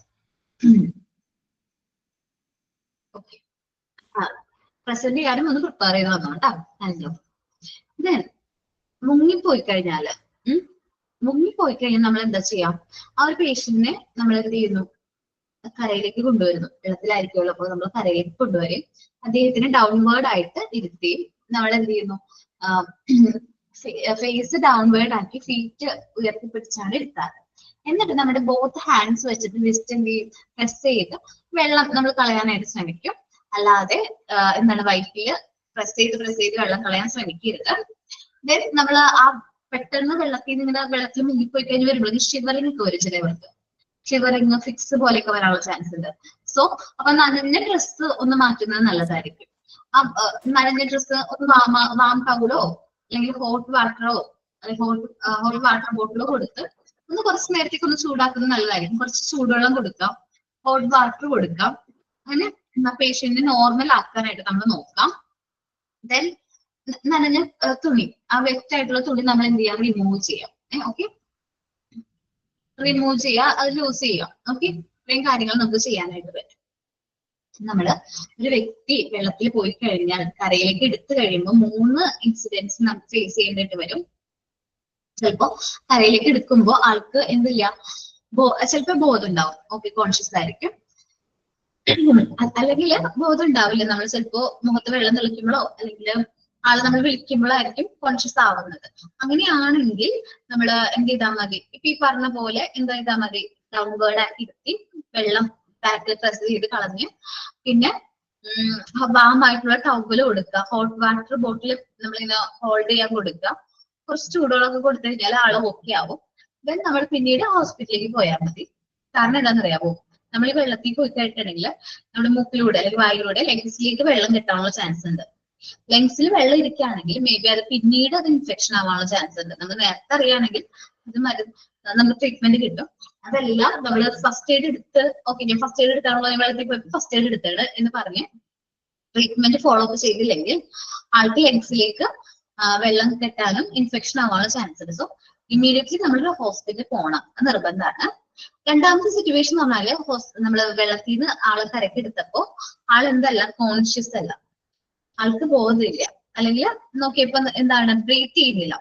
ഓക്കെ, പ്രസന്റ് ചെയ്യാനും ഒന്ന് പ്രിപ്പയർ ചെയ്ത് വന്നോ കേട്ടോ. ദെൻ മുങ്ങിപ്പോയി കഴിഞ്ഞാൽ നമ്മൾ എന്താ ചെയ്യാം, ആ ഒരു പേഷ്യന്റിനെ നമ്മൾ എന്ത് ചെയ്യുന്നു, കരയിലേക്ക് കൊണ്ടുവരുന്നു. വെള്ളത്തിലായിരിക്കുമല്ലോ, അപ്പോൾ നമ്മൾ കരയിലേക്ക് കൊണ്ടുവരും. അദ്ദേഹത്തിന് ഡൗൺവേർഡ് ആയിട്ട് ഇരുത്തി നമ്മൾ എന്ത് ചെയ്യുന്നു, ഫേസ് ഡൗൺവേർഡ് ആക്കി ഫീറ്റ് ഉയർത്തിപ്പിടിച്ചാണ് ഇരുത്താറ്. എന്നിട്ട് നമ്മുടെ ബോത്ത് ഹാൻഡ്സ് വെച്ചിട്ട് ജസ്റ്റ് എന്ത് ചെയ്യും, പ്രസ് ചെയ്ത് വെള്ളം നമ്മൾ കളയാനായിട്ട് ശ്രമിക്കും. അല്ലാതെ എന്താണ് വയറ്റില് പ്രസ് ചെയ്ത് വെള്ളം കളയാൻ ശ്രമിക്കരുത്. ദെൻ നമ്മൾ ആ പെട്ടെന്ന് വെള്ളത്തിൽ മുങ്ങിപ്പോയി കഴിഞ്ഞ് വരുമ്പോൾ ഷിവറിങ് ഒക്കെ വരും ചിലവർക്ക്. ഷിവറിങ് ഫിക്സ് പോലെയൊക്കെ വരാനുള്ള ചാൻസ് ഉണ്ട്. സോ അപ്പൊ നനഞ്ഞ ഡ്രസ്സ് ഒന്ന് മാറ്റുന്നത് നല്ലതായിരിക്കും. ആ നനഞ്ഞ ഡ്രസ്സ് ഒന്ന് വാം ടവലോ അല്ലെങ്കിൽ ഹോട്ട് വാട്ടറോ അല്ലെങ്കിൽ ഹോട്ട് വാട്ടർ ബോട്ടിലോ കൊടുത്ത് ഒന്ന് കുറച്ച് നേരത്തേക്ക് ഒന്ന് ചൂടാക്കുന്നത് നല്ലതായിരിക്കും. കുറച്ച് ചൂടുവെള്ളം കൊടുക്കാം, ഹോട്ട് വാട്ടർ കൊടുക്കാം. അങ്ങനെ പേഷ്യന്റിനെ നോർമൽ ആക്കാനായിട്ട് നമ്മൾ നോക്കാം. ദെൻ നനഞ്ഞ തുണി, ആ വെറ്റ് ആയിട്ടുള്ള തുണി നമ്മൾ എന്ത് ചെയ്യാം, റിമൂവ് ചെയ്യാം. ഓക്കെ, റിമൂവ് ചെയ്യുക, അത് ലൂസ് ചെയ്യാം. ഓക്കെ, ഇത്രയും കാര്യങ്ങൾ നമുക്ക് ചെയ്യാനായിട്ട് പറ്റും. നമ്മള് ഒരു വ്യക്തി വെള്ളത്തിൽ പോയി കഴിഞ്ഞാൽ കരയിലേക്ക് എടുത്തു കഴിയുമ്പോൾ 3 ഇൻസിഡൻസ് നമുക്ക് ഫേസ് ചെയ്യേണ്ടിട്ട് വരും. ചിലപ്പോ കരയിലേക്ക് എടുക്കുമ്പോൾ ആൾക്ക് എന്തില്ല, ചിലപ്പോ ബോധം ഉണ്ടാവും. ഓക്കെ, കോൺഷ്യസ് ആയിരിക്കും. അല്ലെങ്കിൽ ബോധം ഉണ്ടാവില്ല. നമ്മൾ ചിലപ്പോ മുഖത്ത് വെള്ളം തെളിക്കുമ്പോഴോ അല്ലെങ്കിൽ ആളെ നമ്മൾ വിളിക്കുമ്പോഴായിരിക്കും കോൺഷ്യസ് ആവുന്നത്. അങ്ങനെയാണെങ്കിൽ നമ്മൾ എന്ത് ചെയ്താൽ മതി, ഇപ്പൊ ഈ പറഞ്ഞ പോലെ എന്താ ചെയ്താൽ മതി, ഡൗൺവേർഡ് ആക്കി ഇരുത്തി വെള്ളം ബാക്കിൽ പ്രസ് ചെയ്ത് കളഞ്ഞ് പിന്നെ വാമായിട്ടുള്ള ടവല് കൊടുക്കുക, ഹോട്ട് വാട്ടർ ബോട്ടിൽ നമ്മളിങ്ങനെ ഹോൾഡ് ചെയ്യാൻ കൊടുക്കുക. കുറച്ച് ചൂടുകളൊക്കെ കൊടുത്തു കഴിഞ്ഞാൽ ആള് ഓക്കെ ആവും. ദെൻ നമ്മൾ പിന്നീട് ഹോസ്പിറ്റലിലേക്ക് പോയാൽ മതി. കാരണം എന്താണെന്നറിയാമോ, നമ്മൾ ഈ വെള്ളത്തിൽ പോയി കഴിഞ്ഞിട്ടുണ്ടെങ്കിൽ നമ്മുടെ മൂക്കിലൂടെ അല്ലെങ്കിൽ വായിലൂടെ ലങ്സിലേക്ക് വെള്ളം കിട്ടാനുള്ള ചാൻസ് ഉണ്ട്. ലങ്സിൽ വെള്ളം ഇരിക്കുകയാണെങ്കിൽ മേ ബി അത് പിന്നീട് അത് ഇൻഫെക്ഷൻ ആവാനുള്ള ചാൻസ് ഉണ്ട്. നമ്മൾ നേരത്തെ അറിയുകയാണെങ്കിൽ അത് നമുക്ക് ട്രീറ്റ്മെന്റ് കിട്ടും. അതെല്ലാം നമ്മൾ ഫസ്റ്റ് എയ്ഡ് എടുത്ത്, ഓക്കെ ഞാൻ ഫസ്റ്റ് എയ്ഡ് എടുക്കാനുള്ള വെള്ളത്തിൽ പോയി ഫസ്റ്റ് എയ്ഡ് എടുത്തേണ് എന്ന് പറഞ്ഞ് ട്രീറ്റ്മെന്റ് ഫോളോ അപ്പ് ചെയ്തില്ലെങ്കിൽ ആൾക്ക് ലങ്സിലേക്ക് വെള്ളം കെട്ടാനും ഇൻഫെക്ഷൻ ആവാനുള്ള ചാൻസ് ഉണ്ട്. സോ ഇമ്മീഡിയറ്റ്ലി നമ്മൾ ഹോസ്പിറ്റലിൽ പോകണം, നിർബന്ധമാണ്. രണ്ടാമത്തെ സിറ്റുവേഷൻ എന്ന് പറഞ്ഞാല് നമ്മൾ വെള്ളത്തിൽ നിന്ന് ആളെ കരക്ക് എടുത്തപ്പോ ആളെന്തല്ല, കോൺഷ്യസ് അല്ല, ആൾക്ക് ബോധമില്ല, അല്ലെങ്കിൽ നോക്കിയപ്പോ എന്താണ്, ബ്രീത്ത് ചെയ്യുന്നില്ല,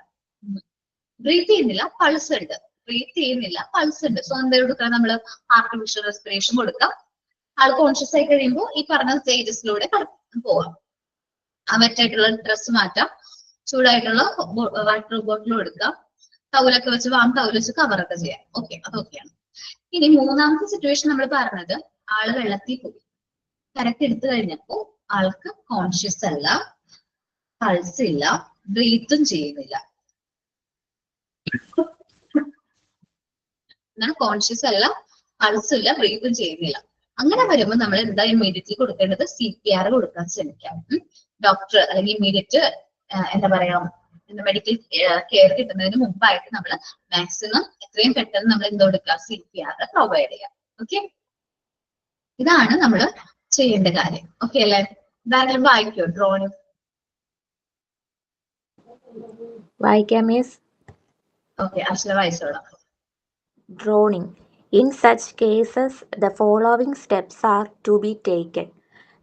പൾസ് ഉണ്ട്, ബ്രീത്ത് ചെയ്യുന്നില്ല, പൾസ് ഉണ്ട്. സോ എന്താ കൊടുക്കാം, നമ്മൾ ആർട്ടിഫിഷ്യൽ റെസ്പിറേഷൻ കൊടുക്കാം. ആൾ കോൺഷ്യസ് ആയി കഴിയുമ്പോൾ ഈ പറഞ്ഞ സ്റ്റേജസിലൂടെ പോവാം. വെറ്റായിട്ടുള്ള ഡ്രസ്സ് മാറ്റാം, ചൂടായിട്ടുള്ള വാട്ടർ ബോട്ടിൽ കൊടുക്കാം, ടവലൊക്കെ വെച്ച് ടവൽ വെച്ച് കവറൊക്കെ ചെയ്യാം. ഓക്കെ, അതൊക്കെയാണ്. ഇനി മൂന്നാമത്തെ സിറ്റുവേഷൻ നമ്മൾ പറഞ്ഞത്, ആള് വെള്ളത്തിൽ പോയി കരക്ക് എടുത്തു കഴിഞ്ഞപ്പോ ആൾക്ക് കോൺഷ്യസ് അല്ല, പൾസ് ഇല്ല, ബ്രീത്തും ചെയ്യുന്നില്ല. കോൺഷ്യസ് അല്ല, പൾസ് ഇല്ല, ബ്രീത്തും ചെയ്യുന്നില്ല. അങ്ങനെ വരുമ്പോൾ നമ്മൾ എന്താ ഇമ്മീഡിയറ്റ്ലി കൊടുക്കേണ്ടത്? CPR കൊടുക്കാൻ ശ്രമിക്കാം. ഡോക്ടർ അല്ലെങ്കിൽ ഇമ്മീഡിയറ്റ് എന്താ പറയാ മെഡിക്കൽ കെയർ കിട്ടുന്നതിന് മുമ്പായിട്ട് നമ്മൾ മാക്സിമം എത്രയും പെട്ടെന്ന് നമ്മൾ എന്ത് കൊടുക്കുക? CPR പ്രൊവൈഡ് ചെയ്യാം. ഓക്കെ, ഇതാണ് നമ്മൾ ചെയ്യേണ്ട കാര്യം. ഓക്കെ അല്ലെ? ഇതാരെങ്കിലും വായിക്കോ ഡ്രോയിങ്? വായിക്കാം മിസ്. ഓക്കെ, അശ്ല വായിച്ചോളാം. Droning. In such cases, the following steps are to be taken.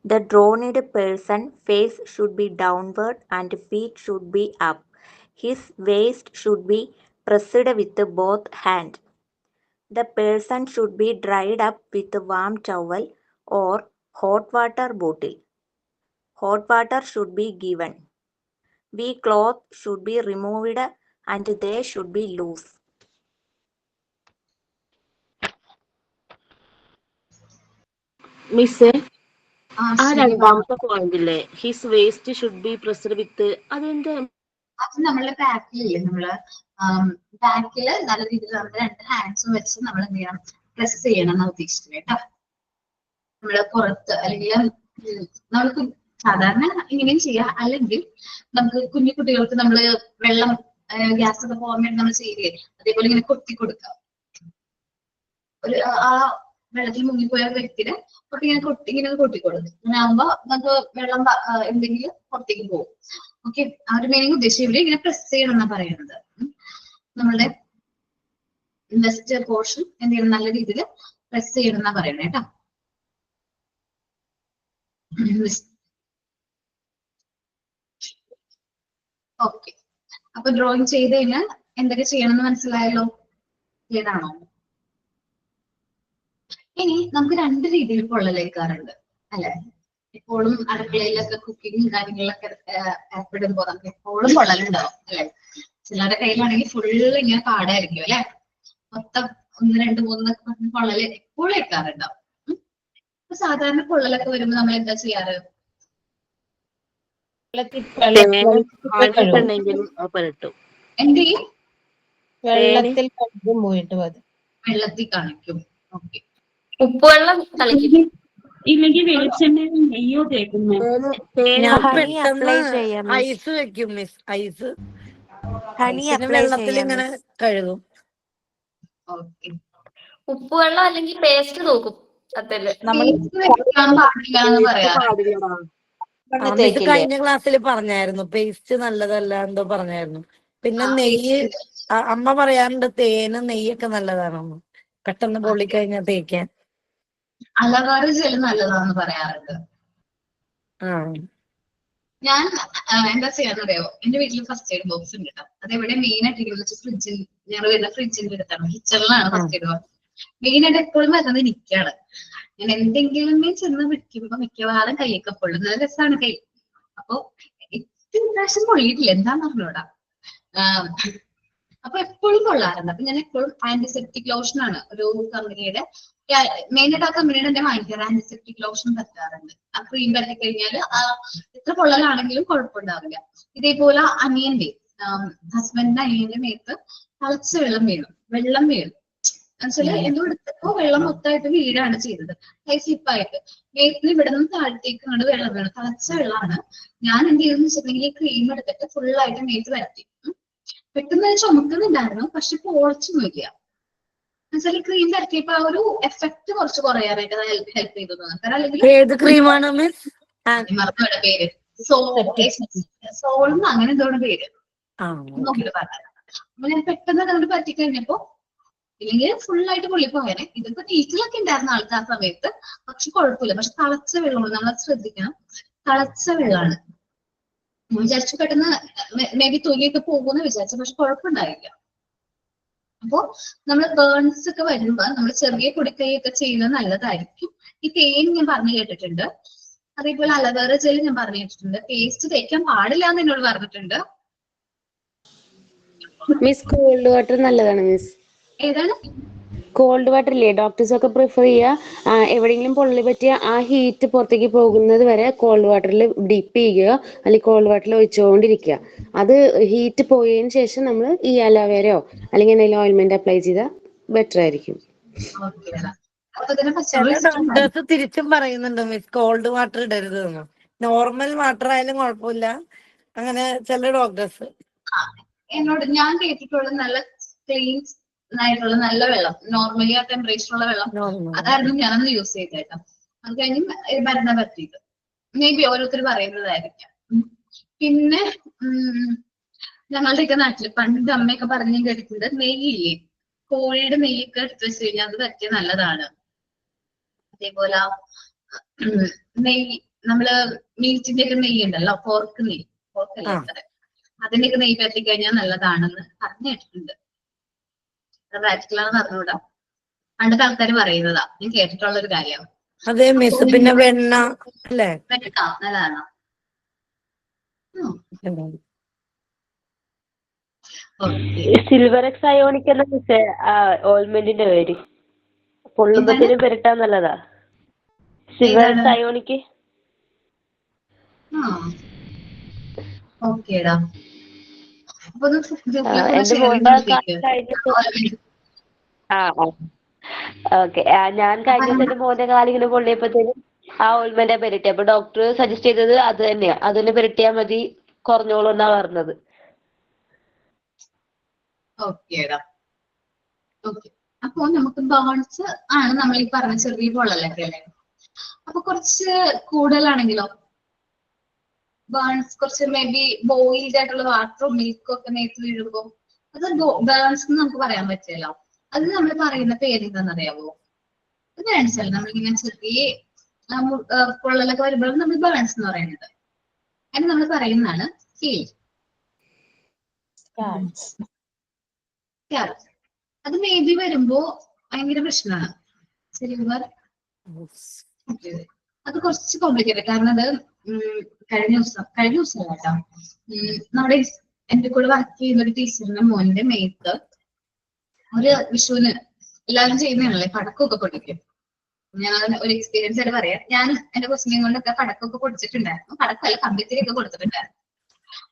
The droned person face should be downward and feet should be up. His waist should be pressed with both hands. The person should be dried up with a warm towel or hot water bottle. Hot water should be given. Weak cloth should be removed and they should be loose. Miss, ആ, ആ ശരി. രണ്ടാമത്തെ point ഇല്ലേ, his waist should be pressed with, അതെന്താ? അത് നമ്മളെ ബാക്കിലില്ലേ, നമ്മള് ബാക്കില് നല്ല രീതിയിൽ നമ്മുടെ രണ്ട് ഹാൻഡ്സും വെച്ച് നമ്മൾ എന്ത് ചെയ്യണം? പ്രസ് ചെയ്യണം എന്നാണ് ഉദ്ദേശിച്ചത് കേട്ടോ. നമ്മള് പുറത്ത് അല്ലെങ്കിൽ നമ്മൾക്ക് സാധാരണ ഇങ്ങനെയും ചെയ്യാം. അല്ലെങ്കിൽ നമുക്ക് കുഞ്ഞു കുട്ടികൾക്ക് നമ്മള് വെള്ളം ഗ്യാസ് ഒക്കെ പോകാൻ വേണ്ടി നമ്മൾ ചെയ്യില്ലേ, അതേപോലെ ഇങ്ങനെ കൊത്തി കൊടുക്കാം. ഒരു ആ വെള്ളത്തിൽ മുങ്ങിപ്പോയ വ്യക്തിയുടെ ഇങ്ങനെ കൊട്ടിക്കൊടുക്കും. അങ്ങനെ ആകുമ്പോ നമുക്ക് വെള്ളം എന്തെങ്കിലും പുറത്തേക്ക് പോകും. ഓക്കെ, ആ ഒരു മീനിങ് ഉദ്ദേശിച്ച് ഇവിടെ ഇങ്ങനെ പ്രസ് ചെയ്യണം എന്നാ പറയുന്നത്. നമ്മളുടെ വെസ്റ്റ് പോർഷൻ എന്ത് ചെയ്യണം? നല്ല രീതിയിൽ പ്രസ് ചെയ്യണം എന്നാ പറയണേ കേട്ടോ. ഓക്കെ, അപ്പൊ ഡ്രോയിങ് ചെയ്ത് കഴിഞ്ഞാൽ എന്തൊക്കെ ചെയ്യണം എന്ന് മനസ്സിലായല്ലോ? ഏതാണോ? ഇനി നമുക്ക് രണ്ട് രീതിയിൽ പൊള്ളലേക്കാറുണ്ട് അല്ലെ? എപ്പോഴും അടുക്കളയിലൊക്കെ കുക്കിങ്ങും കാര്യങ്ങളിലൊക്കെ ഏർപ്പെടുമ്പോ നമുക്ക് എപ്പോഴും പൊള്ളലുണ്ടാവും അല്ലെ? ചിലരുടെ കയ്യിലാണെങ്കിൽ ഫുള്ള് ഇങ്ങനെ പാടായിരിക്കും അല്ലെ? മൊത്തം 1, 2, 3 പൊള്ളല് എപ്പോഴും ഏൽക്കാറുണ്ടാവും. അപ്പൊ സാധാരണ പൊള്ളലൊക്കെ വരുമ്പോ നമ്മൾ എന്താ ചെയ്യാറ്? ഉണ്ടെങ്കിലും പരട്ടും. എന്ത് ചെയ്യും? വെള്ളത്തിൽ കഴുകും പോയിട്ട് മതി. വെള്ളത്തിൽ കാണിക്കും. ഓക്കെ, ഉപ്പുവെള്ളം തളിക്കും. ഇല്ലെങ്കിൽ വെളിച്ചെണ്ണയോ നെയ്യോ തേക്കുന്നു. ഞാൻ ഹണി പെട്ടെന്ന് അപ്ലൈ ചെയ്യാം മിസ്. ഐസ് വെക്കും മിസ്. ഹണി ഐസിന് അപ്ലൈ വെള്ളത്തിൽ ചെയ്യാം ഇങ്ങനെ മിസ്. കഴുകും. ഓക്കെ. ഉപ്പുവെള്ളം അല്ലെങ്കിൽ പേസ്റ്റ് തൂക്കും കത്തില്. വെക്കാൻ പാടില്ല എന്ന് പറയാറ്. പാടില്ലടാ. മിസ് കഴിഞ്ഞ ക്ലാസ്സിൽ പറഞ്ഞായിരുന്നു പേസ്റ്റ് നല്ലതല്ല എന്തോ പറഞ്ഞായിരുന്നു. പിന്നെ നെയ്യ് അമ്മ പറയാറുണ്ട് തേനും നെയ്യൊക്കെ നല്ലതാണെന്ന്, പെട്ടെന്ന് പൊള്ളിക്കഴിഞ്ഞാൽ തേക്കാൻ. അലവാറ് ജെൽ നല്ലതാണെന്ന് പറയാറുണ്ട്. ആ, ഞാൻ എന്താ ചെയ്യാന്ന് അറിയാവോ? എന്റെ വീട്ടിൽ ഫസ്റ്റ് എയ്ഡ് ബോക്സ് ഉണ്ട് കേട്ടോ. അതെവിടെ മെയിൻ ആയിട്ട് ഇരിക്കുന്നത് ഫ്രിഡ്ജിൽ, ഞങ്ങൾ വരുന്ന ഫ്രിഡ്ജിന്റെ അടുത്താണ്, കിച്ചണിലാണ് ഫസ്റ്റ് എയ്ഡ് ബോക്സ്. മെയിൻ ആയിട്ട് എപ്പോഴും വരുന്നത് എനിക്കാണ്. ഞാൻ എന്തെങ്കിലും ചെന്ന് വിൽക്കുമ്പോ മിക്കവാറും കൈയൊക്കെ പൊള്ളും. നല്ല രസമാണ് കൈ. അപ്പൊ ഇപ്രാവശ്യം പൊള്ളിയിട്ടില്ല, എന്താന്ന് പറഞ്ഞോടാ. അപ്പൊ എപ്പോഴും കൊള്ളാറുണ്ട്. അപ്പൊ ഞാൻ എപ്പോഴും ആന്റിസെപ്റ്റിക് ലോഷൻ ആണ് ഒരു കമ്പനിയുടെ, മെയിൻ ആയിട്ട് ആ കമ്പനിയുടെ എന്നെ വാങ്ങിക്കാറ്. ആന്റിസെപ്റ്റിക് ലോഷൻ പറ്റാറുണ്ട്. ആ ക്രീം പറ്റി കഴിഞ്ഞാൽ എത്ര പൊള്ളലാണെങ്കിലും കുഴപ്പമുണ്ടാവില്ല. ഇതേപോലെ അനിയന്റെ ഹസ്ബൻഡിന്റെ അനിയന്റെ മേത്ത് തിളച്ച വെള്ളം വീണു. എന്നുവെച്ചാല് എന്തോ എടുത്തപ്പോ വെള്ളം മൊത്തമായിട്ട് വീഴാണ് ചെയ്തത്, സ്ലിപ്പായിട്ട്. മേത്തിന് ഇവിടെ നിന്ന് താഴത്തേക്ക് അങ്ങോട്ട് വെള്ളം വീണു. തിളച്ച വെള്ളമാണ്. ഞാൻ എന്ത് ചെയ്തെന്ന് വെച്ചിട്ടുണ്ടെങ്കിൽ ഈ ക്രീം എടുത്തിട്ട് ഫുള്ളായിട്ട് മേത്ത് വരട്ടി. പെട്ടെന്ന് ചുമക്കുന്നുണ്ടായിരുന്നു, പക്ഷെ പോളച്ചൊന്നുമില്ല. എന്നുവെച്ചാൽ ക്രീം വരട്ടിയപ്പോ ആ ഒരു എഫക്ട് കുറച്ച് കുറയാനായിട്ട് ഹെൽപ്പ് ചെയ്തു തോന്നുന്നു. അല്ലെങ്കിൽ ഏത് ക്രീമാണ് മിസ്? മറന്നുവിടെ പേര്, സോൾന്ന് അങ്ങനെ എന്തോടെ പേര് നോക്കിട്ട് പറഞ്ഞത്. അപ്പൊ ഞാൻ പെട്ടെന്ന് അതുകൊണ്ട് പറ്റിക്കഴിഞ്ഞപ്പോ, ഇല്ലെങ്കിൽ ഫുള്ളായിട്ട് പൊള്ളിപ്പോയനെ. ഇതിപ്പോ നീറ്റിലൊക്കെ ഉണ്ടായിരുന്ന ആൾക്ക് ആ സമയത്ത്, പക്ഷെ കുഴപ്പമില്ല. പക്ഷെ തിളച്ച വെള്ളമാണ്, നമ്മൾ ശ്രദ്ധിക്കണം. തിളച്ച വെള്ളമാണ്. വിചാരിച്ചു പെട്ടെന്ന് മേ ബി തൊലിയൊക്കെ പോകുമെന്ന് വിചാരിച്ചു, പക്ഷെ കുഴപ്പമുണ്ടായില്ല. അപ്പോ നമ്മൾ ബേൺസ് ഒക്കെ വരുമ്പോ നമ്മൾ ചെറിയ പൊടിക്കൈയൊക്കെ ചെയ്യുന്നത് നല്ലതായിരിക്കും. ഈ തേൻ ഞാൻ പറഞ്ഞു കേട്ടിട്ടുണ്ട്. അതേപോലെ അലവേറ ജെൽ ഞാൻ പറഞ്ഞു കേട്ടിട്ടുണ്ട്. പേസ്റ്റ് തേക്കാൻ പാടില്ല എന്ന് എന്നോട് പറഞ്ഞിട്ടുണ്ട്. മിസ് കോൾഡ് വാട്ടർ നല്ലതാണ് മിസ്. ഏതാണ്? കോൾഡ് വാട്ടർ ഇല്ലേ, ഡോക്ടേഴ്സ് ഒക്കെ പ്രിഫർ ചെയ്യുക. എവിടെയെങ്കിലും പൊള്ളി പറ്റിയ ആ ഹീറ്റ് പുറത്തേക്ക് പോകുന്നത് വരെ കോൾഡ് വാട്ടറിൽ ഡിപ്പ് ചെയ്യുക, അല്ലെങ്കിൽ കോൾഡ് വാട്ടറിൽ ഒഴിച്ചുകൊണ്ടിരിക്കുക. അത് ഹീറ്റ് പോയതിനു ശേഷം നമ്മൾ ഈ അലോവേരയോ അല്ലെങ്കിൽ എന്തെങ്കിലും ഓയിൽമെന്റ് അപ്ലൈ ചെയ്താൽ ബെറ്റർ ആയിരിക്കും. അപ്പൊ തന്നെ ചില പച്ചവെള്ളം ഡോക്ടേഴ്സ് തിരിച്ചും പറയുന്നുണ്ട് മിസ് കോൾഡ് വാട്ടർ ഇടരുത് എന്ന്. നോർമൽ വാട്ടർ ആയാലും കുഴപ്പമില്ല, അങ്ങനെ ചില ഡോക്ടേഴ്സ്. എന്നോട് ഞാൻ കേട്ടിട്ടുള്ള നല്ല ക്ലീൻ ആയിട്ടുള്ള നല്ല വെള്ളം, നോർമലി ആ ടെമ്പറേച്ചറുള്ള വെള്ളം, അതായിരുന്നു ഞാനന്ന് യൂസ് ചെയ്തേട്ടോ. അത് കഴിഞ്ഞ് മരുന്നാൻ പറ്റിയത്. മേ ബി ഓരോരുത്തർ പറയുന്നതായിരിക്കാം. പിന്നെ ഞങ്ങളുടെയൊക്കെ നാട്ടില് പണ്ട് അമ്മയൊക്കെ പറഞ്ഞു കേട്ടിട്ടുണ്ട്, നെയ്യില്ലേ, കോഴിയുടെ നെയ്യൊക്കെ എടുത്ത് വെച്ച് കഴിഞ്ഞാൽ അത് പറ്റിയ നല്ലതാണ്. അതേപോലെ നെയ്യ് നമ്മള് മീറ്റിന്റെ ഒക്കെ നെയ്യ് ഉണ്ടല്ലോ, പോർക്ക് നെയ്യ്, പോർക്കല്ല അതിന്റെയൊക്കെ നെയ്യ് പറ്റി കഴിഞ്ഞാൽ നല്ലതാണെന്ന് പറഞ്ഞു കേട്ടിട്ടുണ്ട്. പ്രാക്ടിക്കലാണെന്ന് അറിഞ്ഞൂടാ, പണ്ടത്തെ ആൾക്കാർ പറയുന്നതാ, ഞാൻ കേട്ടിട്ടുള്ള ഒരു കാര്യമാണ്. അതെ മിസ്. പിന്നെ വെണ്ണ അല്ലേ, നല്ലതാണോ? സിൽവർ എക്സ് അയോണിക് എന്ന മിസ്സേ ഓയിൽമെന്റിന്റെ പേര്, പൊള്ളുമ്പത്തിന് പെരട്ടാൻ നല്ലതാ. Silver X ionic. ഓക്കേടാ. എന്റെ മോളുടെ ഓക്കെ, ഞാൻ കഴിഞ്ഞ ദിവസം എന്റെ മോന്റെ കാലിങ്ങനെ പൊള്ളിയപ്പോഴത്തേനും ആ ഓയിൽമെന്റാ പെരട്ടി. അപ്പൊ ഡോക്ടർ സജസ്റ്റ് ചെയ്തത് അത് തന്നെയാ, അത് തന്നെ പെരട്ടിയാൽ മതി, കുറഞ്ഞോളൂ എന്നാ പറഞ്ഞത്. ഓക്കേടാ. ഓക്കെ, അപ്പൊ നമുക്ക് ബേൺസ് ആണ് നമ്മൾ ഈ പറഞ്ഞ ചെറിയ പൊള്ളലൊക്കെ അല്ലേ. അപ്പൊ കുറച്ച് കൂടുതലാണെങ്കിലോ, ബേൺസ് കുറച്ച് മേ ബി ബോയിൽഡ് ആയിട്ടുള്ള വാട്ടറും മിൽക്കും ഒക്കെ നേരത്തെ വീഴുമ്പോ അത് ബേൺസ് എന്ന് നമുക്ക് പറയാൻ പറ്റില്ലല്ലോ. അത് നമ്മൾ പറയുന്ന പേര് എന്താണെന്നറിയാവോ? അത് കാണിച്ചാൽ നമ്മളിങ്ങനെ ചെറിയ പൊള്ളലൊക്കെ വരുമ്പോഴും നമ്മൾ ബേൺസ് എന്ന് പറയുന്നത്. അതിന് നമ്മൾ പറയുന്നതാണ് ഹീൽ. അത് മേ ബി വരുമ്പോ ഭയങ്കര പ്രശ്നമാണ്. സിൽവർ അത് കുറച്ച് കോംപ്ലിക്കേറ്റഡ്, കാരണം അത് കഴിഞ്ഞ ദിവസം കേട്ടോ, നമ്മുടെ എന്റെ കൂടെ വർക്ക് ചെയ്യുന്ന ഒരു ടീച്ചറിന്റെ മോന്റെ മേത്ത് ഒരു വിഷുവിന് എല്ലാവരും ചെയ്യുന്നതാണല്ലേ, പടക്കമൊക്കെ പൊട്ടിക്കും. ഞാൻ ഒരു എക്സ്പീരിയൻസ് ആയിട്ട് പറയാം. ഞാൻ എന്റെ കൊച്ചിനെയും കൊണ്ടൊക്കെ പടക്കമൊക്കെ പൊടിച്ചിട്ടുണ്ടായിരുന്നു. പടക്കമല്ല, കമ്പിത്തിരിയൊക്കെ കൊടുത്തിട്ടുണ്ടായിരുന്നു.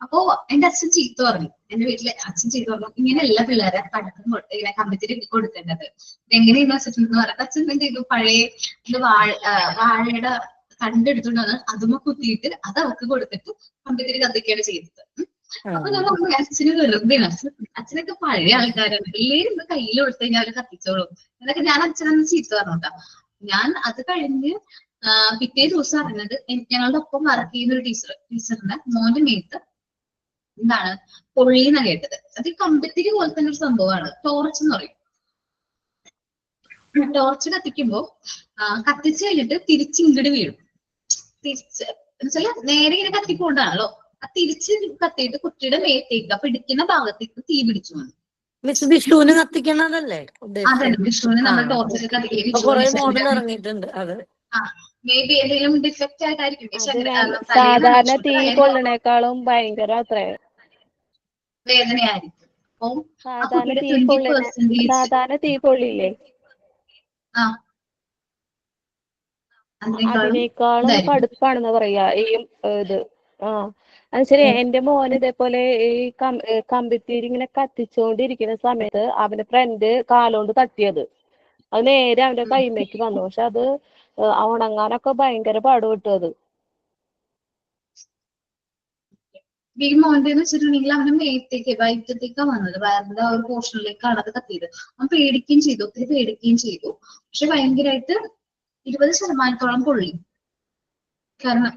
അപ്പൊ എന്റെ അച്ഛൻ ചീത്ത പറഞ്ഞു, എന്റെ വീട്ടിലെ അച്ഛൻ ചീത്ത പറഞ്ഞു, ഇങ്ങനെയല്ല പിള്ളേരെ പടക്കം ഇങ്ങനെ കമ്പിത്തിരി കൊടുക്കേണ്ടത്, എങ്ങനെയെന്ന് വെച്ചിട്ടുണ്ടെന്ന് പറയാം. അച്ഛൻ എന്ത് ചെയ്തു, പഴയ വാഴയുടെ കണ്ടെടുത്തോണ്ട് വന്ന് അതുമ്മ കുത്തിയിട്ട് അത് അവർക്ക് കൊടുത്തിട്ട് കമ്പിത്തിരി കത്തിക്കുകയാണ് ചെയ്തത്. അപ്പൊ ഞാൻ പറഞ്ഞു, അച്ഛന് വെറുതെ, അച്ഛനൊക്കെ പഴയ ആൾക്കാരാണ്, എല്ലാവരും ഇത് കയ്യിൽ കൊടുത്തു കഴിഞ്ഞാൽ അവര് കത്തിച്ചോളൂ എന്നൊക്കെ ഞാൻ അച്ഛനൊന്ന് ചീത്ത പറഞ്ഞോട്ടാ. ഞാൻ അത് കഴിഞ്ഞ് പിറ്റേ ദിവസം അറിഞ്ഞത്, ഞങ്ങളുടെ ഒപ്പം വർക്ക് ചെയ്യുന്ന ഒരു ടീച്ചറിന്റെ മോന്റെ മേത്ത് എന്താണ് പൊള്ളിന്നാ കേട്ടത്. അത് കമ്പിത്തിരി പോലെ തന്നെ ഒരു സംഭവമാണ്, ടോർച്ച് എന്ന് പറയും. ടോർച്ച് കത്തിക്കുമ്പോ കത്തിച്ച് കഴിഞ്ഞിട്ട് തിരിച്ചിങ്ങട് വീഴും. തിരിച്ച് എന്നുവെച്ചാല് നേരെ ഇങ്ങനെ കത്തിക്കൊണ്ടാണല്ലോ, തിരിച്ച് കത്തിയിട്ട് കുട്ടിയുടെ മേത്തേക്ക് പിടിക്കുന്ന ഭാഗത്തേക്ക് തീ പിടിച്ചു വന്നു. വിഷുവിന് കത്തിക്കണതല്ലേ? അതെ, വിഷുവിന് നമ്മൾ ടോർച്ച് കത്തിക്കുന്നത്. മേ ബി എന്തെങ്കിലും ഡിഫക്റ്റ് ആയിട്ടായിരിക്കും. സാധാരണ തീ കൊള്ളണേക്കാളും ഭയങ്കര അത്ര വേദനയായിരിക്കും. സാധാരണ തീ പൊള്ളില്ലേ, അതിനേക്കാളും കടുപ്പാണെന്ന് പറയാ ഈ ഇത്. ശരി, എന്റെ മോന് ഇതേപോലെ ഈ കമ്പിത്തിരി ഇങ്ങനെ കത്തിച്ചോണ്ടിരിക്കുന്ന സമയത്ത് അവന്റെ ഫ്രണ്ട് കാലോണ്ട് തട്ടിയത്, അത് നേരെ അവന്റെ കൈമേക്ക് വന്നു. പക്ഷെ അത് ഉണങ്ങാനൊക്കെ ഭയങ്കര പാടുപെട്ടു. അത് ഈ മോന്റെ എന്ന് വെച്ചിട്ടുണ്ടെങ്കിൽ അവന്റെ മേത്തേക്ക് വയറ്റത്തേക്കാണ് വന്നത്, വയറിന്റെ ആ ഒരു പോർഷനിലേക്കാണ് അത് കത്തിയത്. അവൻ പേടിക്കുകയും ചെയ്തു, ഒത്തിരി പേടിക്കുകയും ചെയ്തു. പക്ഷെ ഭയങ്കരമായിട്ട് 20% പൊള്ളി, കാരണം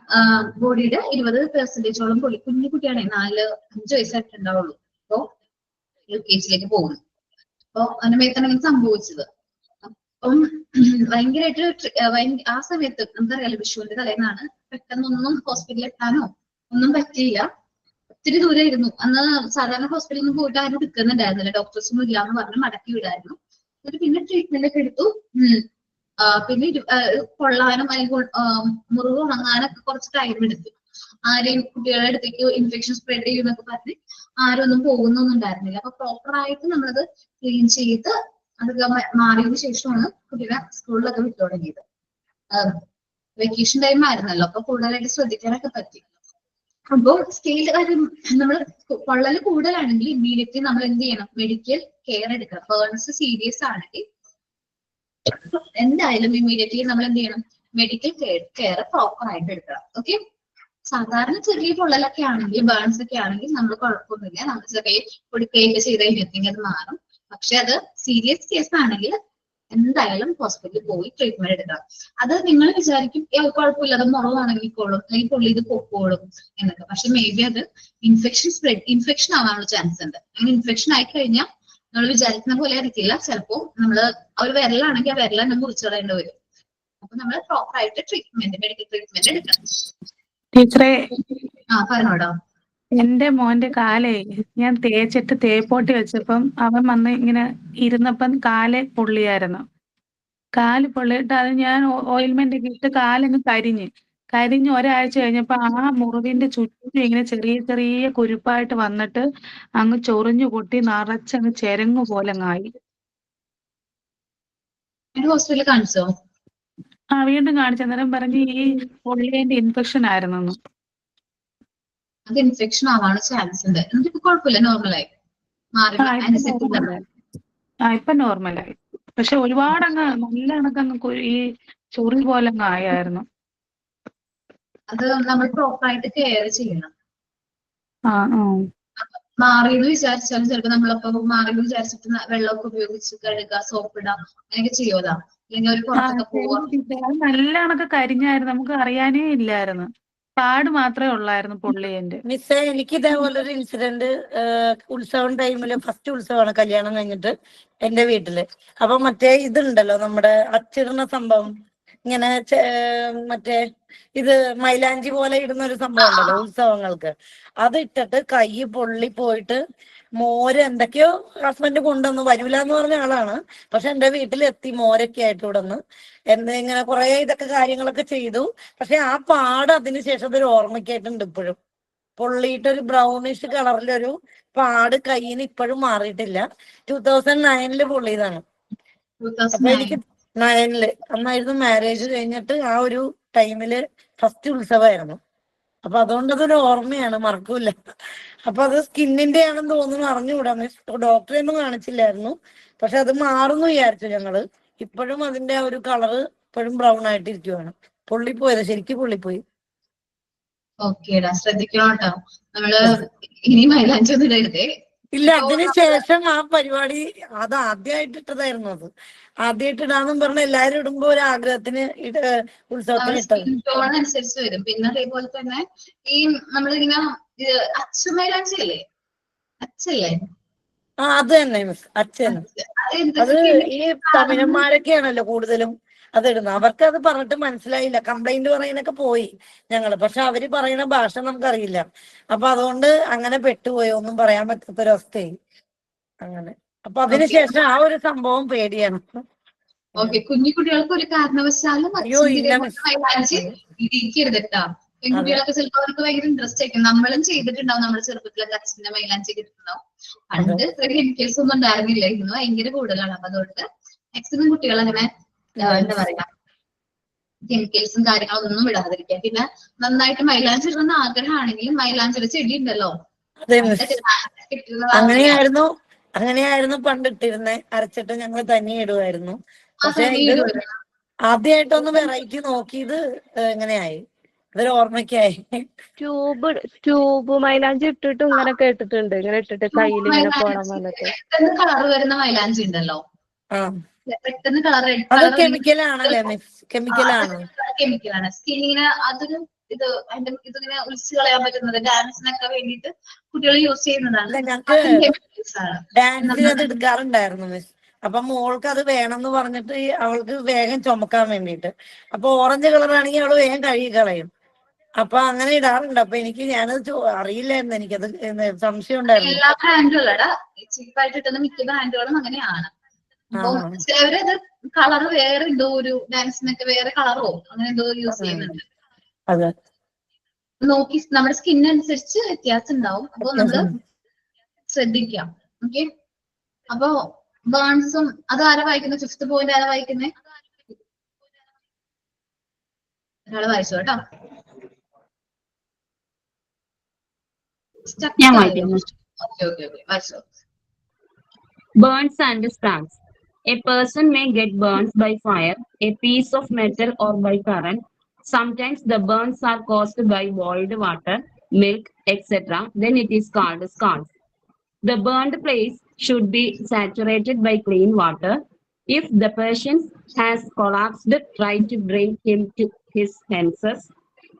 ബോഡിയുടെ 20% പൊള്ളി. കുഞ്ഞു കുട്ടിയാണെ, 4-5 വയസ്സായിട്ടുണ്ടാവുള്ളൂ. അപ്പൊ UKG പോകുന്നു. അപ്പൊ അവന്റെ മേത്താണ് സംഭവിച്ചത്. അപ്പം ഭയങ്കരമായിട്ട് ആ സമയത്ത് നമുക്കറിയാലോ, വിഷുവിന്റെ തലേന്നാണ്, പെട്ടെന്നൊന്നും ഹോസ്പിറ്റലിൽ എത്താനോ ഒന്നും പറ്റിയില്ല. ഒത്തിരി ദൂരമായിരുന്നു അന്ന്. സാധാരണ ഹോസ്പിറ്റലിൽ നിന്ന് പോയിട്ട് ആരും എടുക്കുന്നുണ്ടായിരുന്നില്ല, ഡോക്ടേഴ്സൊന്നും ഇല്ലാന്ന് പറഞ്ഞ് മടക്കി വിടായിരുന്നു. എന്നിട്ട് പിന്നെ ട്രീറ്റ്മെന്റ് ഒക്കെ എടുത്തു. പിന്നെ കൊള്ളാനും അല്ലെങ്കിൽ മുറിവ് ഉണങ്ങാനൊക്കെ കുറച്ച് ടൈം എടുത്തു. ആരെയും കുട്ടികളുടെ അടുത്തേക്ക് ഇൻഫെക്ഷൻ സ്പ്രെഡ് ചെയ്യുന്നൊക്കെ പറഞ്ഞ് ആരും ഒന്നും പോകുന്നൊന്നും ഉണ്ടായിരുന്നില്ല. അപ്പൊ പ്രോപ്പറായിട്ട് നമ്മളത് ക്ലീൻ ചെയ്ത് അതൊക്കെ മാറിയതിനു ശേഷമാണ് കുട്ടികളെ സ്കൂളിലൊക്കെ വിട്ടു തുടങ്ങിയത്. വെക്കേഷൻ ടൈം ആയിരുന്നല്ലോ, അപ്പൊ കൂടുതലായിട്ട് ശ്രദ്ധിക്കാനൊക്കെ പറ്റി. അപ്പോൾ സ്കെയില് കാര്യം, നമ്മൾ പൊള്ളല് കൂടുതലാണെങ്കിൽ ഇമ്മീഡിയറ്റ്ലി നമ്മൾ എന്ത് ചെയ്യണം, മെഡിക്കൽ കെയർ എടുക്കണം. ബേൺസ് സീരിയസ് ആണെങ്കിൽ എന്തായാലും ഇമ്മീഡിയറ്റ്ലി നമ്മൾ എന്ത് ചെയ്യണം, മെഡിക്കൽ കെയർ പ്രോപ്പർ ആയിട്ട് എടുക്കണം. ഓക്കെ, സാധാരണ ചെറിയ പൊള്ളലൊക്കെ ആണെങ്കിൽ, ബേൺസ് ഒക്കെ ആണെങ്കിൽ നമ്മൾ കുഴപ്പമൊന്നുമില്ല, നമ്മൾ ചെറിയ കൊടുക്കുകയൊക്കെ ചെയ്ത് കഴിഞ്ഞിട്ടുണ്ടെങ്കിൽ അത് മാറും. പക്ഷെ അത് സീരിയസ് കേസ് ആണെങ്കിൽ എന്തായാലും ഹോസ്പിറ്റലിൽ പോയി ട്രീറ്റ്മെന്റ് എടുക്കണം. അത് നിങ്ങൾ വിചാരിക്കും കുഴപ്പമില്ല, അത് മുറിവാണെങ്കിൽ നിൽക്കോളും, അല്ലെങ്കിൽ പൊള്ളി ഇത് പൊക്കോളും എന്നൊക്കെ. പക്ഷെ മേ ബി അത് ഇൻഫെക്ഷൻ ആവാനുള്ള ചാൻസ് ഉണ്ട്. അങ്ങനെ ഇൻഫെക്ഷൻ ആയി കഴിഞ്ഞാൽ നമ്മൾ വിചാരിക്കുന്ന പോലെ ആയിരിക്കില്ല, ചിലപ്പോൾ നമ്മള് ഒരു വിരലാണെങ്കിൽ ആ വിരൽ തന്നെ മുറിച്ചു കളയേണ്ടി വരും. അപ്പൊ നമ്മൾ പ്രോപ്പർ ആയിട്ട് മെഡിക്കൽ ട്രീറ്റ്മെന്റ് എടുക്കണം. ടീച്ചറെ, പറഞ്ഞോടോ. എന്റെ മോന്റെ കാലേ ഞാൻ തേച്ചിട്ട് തേപ്പോട്ടി വെച്ചപ്പം അവൻ വന്ന് ഇങ്ങനെ ഇരുന്നപ്പം കാല് പൊള്ളിയായിരുന്നു. കാല് പൊള്ളിയിട്ട് അത് ഞാൻ ഓയിൽമെന്റ് ഒക്കെ ഇട്ട് കാലങ്ങ് കരിഞ്ഞ് ഒരാഴ്ച കഴിഞ്ഞപ്പോ ആ മുറിവിന്റെ ചുറ്റും ഇങ്ങനെ ചെറിയ ചെറിയ കുരുപ്പായിട്ട് വന്നിട്ട് അങ്ങ് ചൊറിഞ്ഞു പൊട്ടി നിറച്ചങ്ങ് ചെരങ്ങു പോലെ ആയി. ഹോസ്പിറ്റലിൽ കാണിച്ചോ? വീണ്ടും കാണിച്ചു. അന്നേരം പറഞ്ഞ് ഈ പൊള്ളിയതിന്റെ ഇൻഫെക്ഷൻ ആയിരുന്നെന്ന്. അത് ഇൻഫെക്ഷൻ ആവാനുള്ള ചാൻസ് ഉണ്ട്. എന്നിട്ട് കുഴപ്പമില്ല, നോർമലായി മാറി. ഇപ്പൊ നോർമലായി. പക്ഷെ ഒരുപാട് അങ്ങ് നല്ല കണക്കങ്ങ് ഈ ചൊറി പോലെ അങ്ങ് ആയായിരുന്നു. അത് നമ്മൾ പ്രോപ്പർ ആയിട്ട് കെയർ ചെയ്യണം. മാറിയെന്ന് വിചാരിച്ചാലും ചിലപ്പോൾ നമ്മളപ്പോ മാറിയെന്ന് വിചാരിച്ചിട്ട് വെള്ളമൊക്കെ ഉപയോഗിച്ച് കഴുകുക, സോപ്പിടുക, അങ്ങനെയൊക്കെ ചെയ്യുമോ? അല്ലെങ്കിൽ ഒരു പുറത്തൊക്കെ പോവാ? നല്ല കണക്ക് കരിഞ്ഞായിരുന്നു, നമുക്ക് അറിയാനേ ഇല്ലായിരുന്നു. പാട് മാത്രമേ ഉള്ളായിരുന്നു പൊള്ളിയന്റെ. മിസ്സേ, എനിക്ക് ഇതേപോലൊരു ഇൻസിഡന്റ് ഉത്സവം ടൈമില്, ഫസ്റ്റ് ഉത്സവമാണ് കല്യാണം കഴിഞ്ഞിട്ട് എന്റെ വീട്ടില്. അപ്പൊ മറ്റേ ഇതുണ്ടല്ലോ നമ്മുടെ അച്ചിടുന്ന സംഭവം, ഇങ്ങനെ മറ്റേ ഇത് മൈലാഞ്ചി പോലെ ഇടുന്ന ഒരു സംഭവം ഉണ്ടല്ലോ ഉത്സവങ്ങൾക്ക്, അത് ഇട്ടിട്ട് കൈ പൊള്ളി പോയിട്ട് മോര് എന്തൊക്കെയോ ഹസ്ബൻഡ് കൊണ്ടുവന്നു. വരൂല എന്ന് പറഞ്ഞ ആളാണ്, പക്ഷെ എന്റെ വീട്ടിലെത്തി മോരൊക്കെ ആയിട്ട് ഇവിടുന്ന് ഇങ്ങനെ കുറെ ഇതൊക്കെ കാര്യങ്ങളൊക്കെ ചെയ്തു. പക്ഷെ ആ പാട് അതിനുശേഷം ഒരു ഓർമ്മയ്ക്കായിട്ടുണ്ട് ഇപ്പോഴും. പൊള്ളിയിട്ടൊരു ബ്രൗണിഷ് കളറിലൊരു പാട് കയ്യിന് ഇപ്പോഴും മാറിയിട്ടില്ല. 2009 പൊള്ളിയതാണ്. അപ്പൊ എനിക്ക് 9 അന്നായിരുന്നു മാരേജ് കഴിഞ്ഞിട്ട്, ആ ഒരു ടൈമില് ഫസ്റ്റ് ഉത്സവമായിരുന്നു. അപ്പൊ അതുകൊണ്ട് അതൊരു ഓർമ്മയാണ്, മറക്കൂല. അപ്പൊ അത് സ്കിന്നിന്റെ ആണെന്ന് തോന്നുന്നു, അറിഞ്ഞുകൂടാ. ഡോക്ടറെ ഒന്നും കാണിച്ചില്ലായിരുന്നു, പക്ഷെ അത് മാറുന്നു വിചാരിച്ചു ഞങ്ങള്. ഇപ്പോഴും അതിന്റെ ആ ഒരു കളറ് ഇപ്പോഴും ബ്രൗൺ ആയിട്ടിരിക്കുവാണ്. പൊള്ളിപ്പോയത്, ശരിക്കും പൊള്ളിപ്പോയി. ഓക്കേടാ, ശ്രദ്ധിക്കണം കേട്ടോ. നമ്മള് ഇനി മൈലാഞ്ചി ഒന്നും ഇടരുതേ. ഇല്ല, അതിനുശേഷം ആ പരിപാടി അത് ആദ്യമായിട്ട് ഇട്ടതായിരുന്നു. അത് ആദ്യമായിട്ട് ഇടാന്നും പറഞ്ഞ എല്ലാരും ഇടുമ്പോ ഒരു ആഗ്രഹത്തിന് ഉത്സവത്തിന് ഇട്ടത്. അനുസരിച്ച് വരും. പിന്നെ അതേപോലെ തന്നെ ഈ നമ്മളിങ്ങനെ അച്ചുമൈലാഞ്ചി അല്ലേ, അച്ചല്ലേ? അത് തന്നെ മിസ്, അച്ഛൻ. അത് ഈ തമിഴന്മാരൊക്കെയാണല്ലോ കൂടുതലും അതിടുന്നത്. അവർക്ക് അത് പറഞ്ഞിട്ട് മനസ്സിലായില്ല, കംപ്ലൈന്റ് പറയാനൊക്കെ പോയി ഞങ്ങള്. പക്ഷെ അവര് പറയുന്ന ഭാഷ നമുക്കറിയില്ല. അപ്പൊ അതുകൊണ്ട് അങ്ങനെ പെട്ടുപോയി, ഒന്നും പറയാൻ പറ്റാത്തൊരവസ്ഥയായി അങ്ങനെ. അപ്പൊ അതിനുശേഷം ആ ഒരു സംഭവം പേടിയാണ്. കുഞ്ഞു കുട്ടികൾക്ക് ഒരു കാരണവശാലും മൈലാഞ്ചി ഇടിക്കരുത് കേട്ടോ. പെൺകുട്ടികളൊക്കെ ചിലപ്പോൾ അവർക്ക് ഭയങ്കര ഇൻട്രസ്റ്റ് ആയിരിക്കും. നമ്മളും ചെയ്തിട്ടുണ്ടാവും, നമ്മുടെ ചെറുപ്പത്തിലൊക്കെ അച്ഛന്റെ മൈലാഞ്ചി കിട്ടുന്നുണ്ടാവും. പണ്ട് ഇത്ര കെമിക്കൽസ് ഒന്നും ഉണ്ടായിരുന്നില്ല, ഇന്ന് ഭയങ്കര കൂടുതലാണ്. അപ്പൊ അതുകൊണ്ട് മാക്സിമം കുട്ടികൾ അങ്ങനെ എന്താ പറയാ, കെമിക്കൽസും കാര്യങ്ങളൊന്നും ഇടാതിരിക്കുക. പിന്നെ നന്നായിട്ട് മൈലാഞ്ചി ഇടുന്ന ആഗ്രഹമാണെങ്കിൽ മൈലാഞ്ചിയുടെ ചെടി ഉണ്ടല്ലോ, അങ്ങനെയായിരുന്നു പണ്ടിട്ടിരുന്നേ. അരച്ചിട്ട് ഞങ്ങൾ തന്നെ ഇടുമായിരുന്നു. പക്ഷെ ഇത് ആദ്യമായിട്ടൊന്ന് വെറൈറ്റി നോക്കിയത് എങ്ങനെയായി, ഇതൊരു ഓർമ്മയ്ക്കായി. ട്യൂബ് മൈലാഞ്ചി ഇട്ടിട്ട് ഇങ്ങനെ കേട്ടിട്ടുണ്ട്, ഇങ്ങനെ ഇട്ടിട്ട് കയ്യിൽ ഇങ്ങനെ പോണം വന്നിട്ട്. പെട്ടെന്ന് കളർ വരുന്ന മൈലാഞ്ചി ഉണ്ടല്ലോ, പെട്ടെന്ന് കളർ കെമിക്കലാണല്ലേ മിസ്? കെമിക്കലാണ്. സ്കിന്നിന് അതൊരു ഇതിങ്ങനെ ഒളിച്ചു കളയാൻ പറ്റുന്നത്, ഡാൻസിനൊക്കെ വേണ്ടിയിട്ട് കുട്ടികൾ യൂസ് ചെയ്യുന്നതാണ്. ഡാൻസിന് അത് എടുക്കാറുണ്ടായിരുന്നു മിസ്. അപ്പൊ മോൾക്ക് അത് വേണമെന്ന് പറഞ്ഞിട്ട് അവൾക്ക് വേഗം ചുമക്കാൻ വേണ്ടിയിട്ട്. അപ്പൊ ഓറഞ്ച് കളറാണെങ്കിൽ അവള് വേഗം കഴുകി കളയും. അപ്പൊ അങ്ങനെ ഇടാറുണ്ട്. അപ്പൊ ഞാനത് അറിയില്ലായിരുന്നു, എനിക്കത് സംശയം ഉണ്ടായിരുന്നു. എല്ലാ ബ്രാൻഡുകളാണ് ചീപ്പായിട്ട് കിട്ടുന്ന മിക്ക ബ്രാൻഡുകളും അങ്ങനെയാണ്. അപ്പം ചിലവരത് കളർ വേറെ എന്തോ ഒരു ഡാൻസിനൊക്കെ വേറെ കളറോ അങ്ങനെ എന്തോ യൂസ് ചെയ്യുന്നുണ്ട്. നോക്കി നമ്മുടെ സ്കിന്നനുസരിച്ച് വ്യത്യാസം ഉണ്ടാവും. അപ്പൊ നമ്മള് ശ്രദ്ധിക്കാം. ഓക്കെ, അപ്പൊ ബേൺസും അത് ആരാ വായിക്കുന്നത്? 5th പോയിന്റ് ആരാ വായിക്കുന്നേ? ഒരാള് വായിച്ചോ കേട്ടോ. ഞാൻ വായിക്കുന്നു. വായിച്ചോ. Burns and scars. A person may get burns by fire, a piece of metal, or by current. Sometimes the burns are caused by boiled water, milk, etc. Then it is called scald. The burned place should be saturated by clean water. If the patient has collapsed, try to bring him to his senses.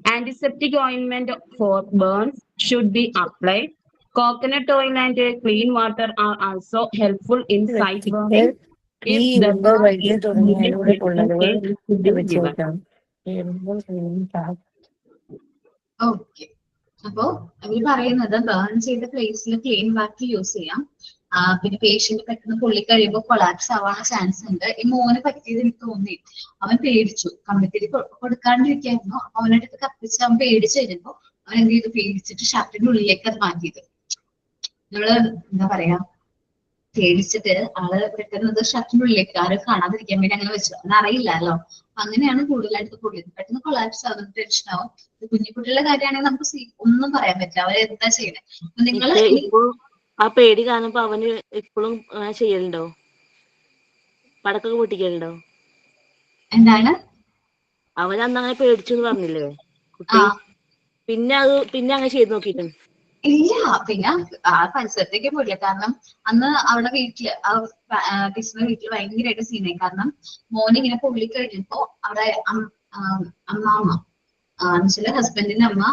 Antiseptic ointment for burns should be applied. Coconut oil and clean water are also helpful in site വ്യക്തിക്ക് burning. ഈ If the ഇരുമ്പ് burn വൈദ്യുതി is തുടങ്ങിയവയുടെ immediate, പൊള്ളലുകൾ care is to be given. വെച്ചേക്കാം. Okay. അപ്പോ അവര് പറയുന്നത് burn ചെയ്ത പ്ലേസിൽ ക്ലീൻ വാട്ടർ യൂസ് ചെയ്യാം. പിന്നെ പേഷ്യന്റ് പെട്ടെന്ന് പൊള്ളി കഴിയുമ്പോൾ കൊളാപ്സ് ആവാനുള്ള ചാൻസ് ഉണ്ട്. ഈ മോന് പറ്റിയത് എനിക്ക് തോന്നി, അവൻ പേടിച്ചു, കമ്പിത്തിരി കൊടുക്കാണ്ടിരിക്കായിരുന്നു. അവനടുത്ത് കത്തിച്ച് അവൻ പേടിച്ചു കഴിഞ്ഞപ്പോ അവൻ എന്ത് ചെയ്തു, പേടിച്ചിട്ട് ഷർട്ടിന്റെ ഉള്ളിലേക്ക് അത് മാറ്റിയത്. നമ്മള് എന്താ പറയാ, പേടിച്ചിട്ട് ആള് പെട്ടെന്ന് ഷർട്ടിന്റെ ഉള്ളിലേക്ക് ആരും കാണാതിരിക്കാൻ വേണ്ടി അങ്ങനെ വെച്ചു. അവൻ അറിയില്ലല്ലോ. അങ്ങനെയാണ് കൂടുതലായിട്ട് പൊള്ളിയത്. പെട്ടെന്ന് കൊളാപ്സ് ആവുന്ന ടെൻഷൻ ആവും. കുഞ്ഞുകുട്ടികളുടെ കാര്യമാണെങ്കിൽ നമുക്ക് ഒന്നും പറയാൻ പറ്റില്ല, അവര് എന്താ ചെയ്യണേ. നിങ്ങൾ ആ പേടി കാണുമ്പോ അവന് ഇപ്പോഴും ചെയ്യലുണ്ടോ? പടക്കൊക്കെ പൊട്ടിക്കലുണ്ടോ? എന്താണ്? അവൻ അന്ന് അങ്ങനെ പേടിച്ചു എന്ന് പറഞ്ഞില്ലേ കുട്ടി? പിന്നെ അങ്ങനെ ചെയ്ത് നോക്കിയിട്ടുണ്ട്? ഇല്ല, പിന്നെ ആ പരിസരത്തേക്ക് പോയില്ല. കാരണം അന്ന് അവിടെ വീട്ടില് ടീച്ചറിന്റെ വീട്ടില് ഭയങ്കരമായിട്ട് സീനായി. കാരണം മോനെ ഇങ്ങനെ പൊള്ളി കഴിഞ്ഞപ്പോ അവിടെ അമ്മാമ്മ എന്നുവെച്ചാല് ഹസ്ബൻഡിന്റെ അമ്മ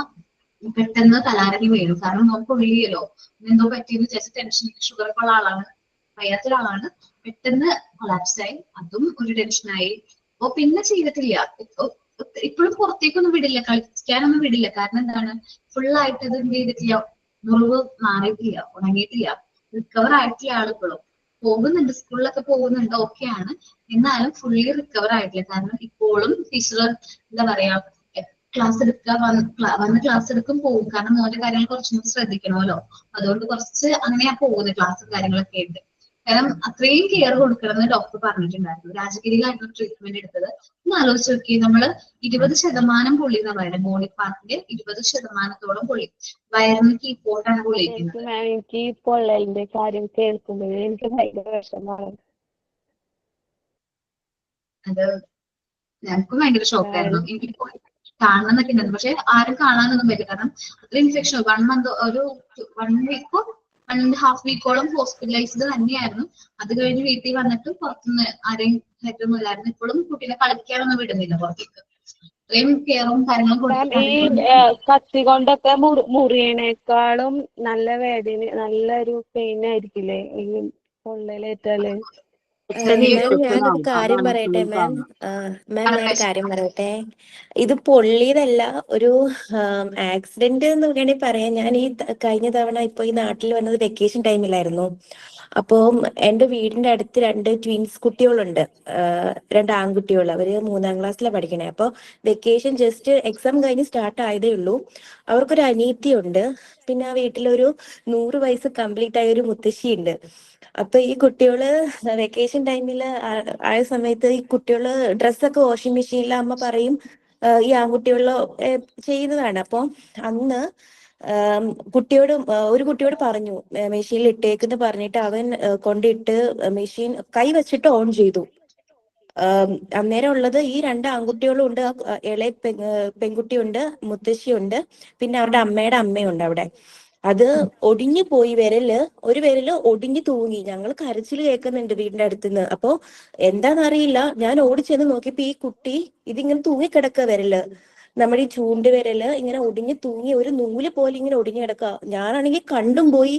പെട്ടെന്ന് തലാരങ്ങി വീണു. കാരണം മോൻ പൊള്ളിയല്ലോ, എന്തോ പറ്റിയെന്ന് വിചാരിച്ച ടെൻഷൻ, ഷുഗർ ഒക്കെ ഉള്ള ആളാണ്, വയ്യാത്തൊരാളാണ്. പെട്ടെന്ന് കൊളാപ്സ് ആയി, അതും ഒരു ടെൻഷനായി. അപ്പൊ പിന്നെ ചെയ്തിട്ടില്ല. ഇപ്പോഴും പുറത്തേക്കൊന്നും വിടില്ല, കളിക്കാനൊന്നും വിടില്ല. കാരണം എന്താണ്, ഫുള്ളായിട്ട് ഇത് എന്ത് ചെയ്തിട്ടില്ല, മുറിവ് മാറിയിട്ടില്ല, ഉണങ്ങിയിട്ടില്ല, റിക്കവർ ആയിട്ടില്ല. ആളിപ്പോഴും പോകുന്നുണ്ട്, സ്കൂളിലൊക്കെ പോകുന്നുണ്ട്, ഓക്കെയാണ്. എന്നാലും ഫുള്ളി റിക്കവർ ആയിട്ടില്ല. കാരണം ഇപ്പോഴും ടീച്ചർ എന്താ പറയാ, ക്ലാസ് എടുക്കുക, വന്ന് ക്ലാസ് എടുക്കും പോകും. കാരണം മോന്റെ കാര്യങ്ങൾ കുറച്ചും കൂടി ശ്രദ്ധിക്കണമല്ലോ. അതുകൊണ്ട് കുറച്ച് അങ്ങനെയാ പോകുന്നത് ക്ലാസ്സും കാര്യങ്ങളൊക്കെ ആയിട്ട്. കാരണം അത്രയും കെയർ കൊടുക്കണമെന്ന് ഡോക്ടർ പറഞ്ഞിട്ടുണ്ടായിരുന്നു. രാജഗിരിയിലായിരുന്നു ട്രീറ്റ്മെന്റ് എടുത്തത്. ഒന്ന് ആലോചിച്ച് നോക്കി, നമ്മള് 20% പൊള്ളി എന്നാ പറയുന്നത്. ബോഡി പാർട്ടിന്റെ 20% പൊള്ളി. വയറിന് കീപ്പോട്ടാണ് പൊള്ളിയിരിക്കുന്നത്. എനിക്ക് ഈ പൊള്ളലിന്റെ കാര്യം കേൾക്കുമ്പോഴേ എനിക്ക് ഭയങ്കര വിഷമമാണ്. അത് ഞങ്ങൾക്കും ഭയങ്കര ഷോക്കായിരുന്നു. എനിക്ക് കാണണം എന്നൊക്കെ ഉണ്ടായിരുന്നു, പക്ഷെ ആരും കാണാനൊന്നും പറ്റില്ല. കാരണം അത്ര ഇൻഫെക്ഷൻ, 1 month, ഒരു 1 week, 1.5 weekോളം ഹോസ്പിറ്റലൈസ്ഡ് തന്നെയായിരുന്നു. അത് കഴിഞ്ഞ് വീട്ടിൽ വന്നിട്ട് പുറത്തുനിന്ന് ആരെയും കയറ്റുന്നില്ലായിരുന്നു. ഇപ്പോഴും കുട്ടീനെ കളിക്കാനൊന്നും വിടുന്നില്ല പുറത്തേക്ക്. അത്രയും കെയറും കാര്യങ്ങളും കൊടുത്തിട്ടാണ്. കത്തി കൊണ്ടൊക്കെ മുറിയണേക്കാളും നല്ല വേദന, നല്ലൊരു പെയിൻ ആയിരിക്കില്ലേ ഈ പൊള്ളലേറ്റാല്? മാം ഞാനൊരു കാര്യം പറയട്ടെ മാം. ഞാനൊരു കാര്യം പറയട്ടെ. ഇത് പൊള്ളിയതല്ല, ഒരു ആക്സിഡന്റ് എന്ന് വേണമെങ്കിൽ പറയാം. ഞാൻ ഈ കഴിഞ്ഞ തവണ ഇപ്പൊ ഈ നാട്ടിൽ വന്നത് വെക്കേഷൻ ടൈമിലായിരുന്നു. അപ്പോൾ എൻ്റെ വീടിന്റെ അടുത്ത് 2 ട്വിൻസ് കുട്ടികളുണ്ട്, 2 ആൺകുട്ടികൾ. അവര് 3ാം ക്ലാസ്സിലാണ് പഠിക്കണേ. അപ്പോൾ വെക്കേഷൻ ജസ്റ്റ് എക്സാം കഴിഞ്ഞ് സ്റ്റാർട്ട് ആയതേ ഉള്ളൂ. അവർക്കൊരു അനിയത്തിയുണ്ട്. പിന്നെ ആ വീട്ടിലൊരു 100 വയസ്സ് കംപ്ലീറ്റ് ആയ ഒരു മുത്തശ്ശിയുണ്ട്. അപ്പൊ ഈ കുട്ടികള് വെക്കേഷൻ ടൈമിൽ ആയ സമയത്ത് ഈ കുട്ടികള് ഡ്രസ്സൊക്കെ വാഷിംഗ് മെഷീനിൽ അമ്മ പറയും ഈ ആൺകുട്ടികളില് ചെയ്യുന്നതാണ്. അപ്പൊ അന്ന് ഒരു കുട്ടിയോട് പറഞ്ഞു മെഷീനിൽ ഇട്ടേക്കെന്ന് പറഞ്ഞിട്ട് അവൻ കൊണ്ടിട്ട് മെഷീൻ കൈ വെച്ചിട്ട് ഓൺ ചെയ്തു. അന്നേരം ഉള്ളത് ഈ 2 ആൺകുട്ടികളും ഉണ്ട്, ഇളയ പെൺകുട്ടിയുണ്ട്, മുത്തശ്ശിയുണ്ട്, പിന്നെ അവരുടെ അമ്മയുടെ അമ്മയുണ്ട് അവിടെ. അത് ഒടിഞ്ഞു പോയി, ഒരു വിരല് ഒടിഞ്ഞു തൂങ്ങി. ഞങ്ങൾ കരച്ചിൽ കേൾക്കുന്നുണ്ട് വീടിന്റെ അടുത്തുനിന്ന്. അപ്പൊ എന്താണെന്നറിയില്ല, ഞാൻ ഓടിച്ചെന്ന് നോക്കിയപ്പോ ഈ കുട്ടി ഇതിങ്ങനെ തൂങ്ങിക്കിടക്കുക, വിരല്, നമ്മുടെ ഈ ചൂണ്ട് വിരല് ഇങ്ങനെ ഒടിഞ്ഞു തൂങ്ങി, ഒരു നൂല് പോലെ ഇങ്ങനെ ഒടിഞ്ഞു കിടക്കുക. ഞാനാണെങ്കിൽ കണ്ടും പോയി,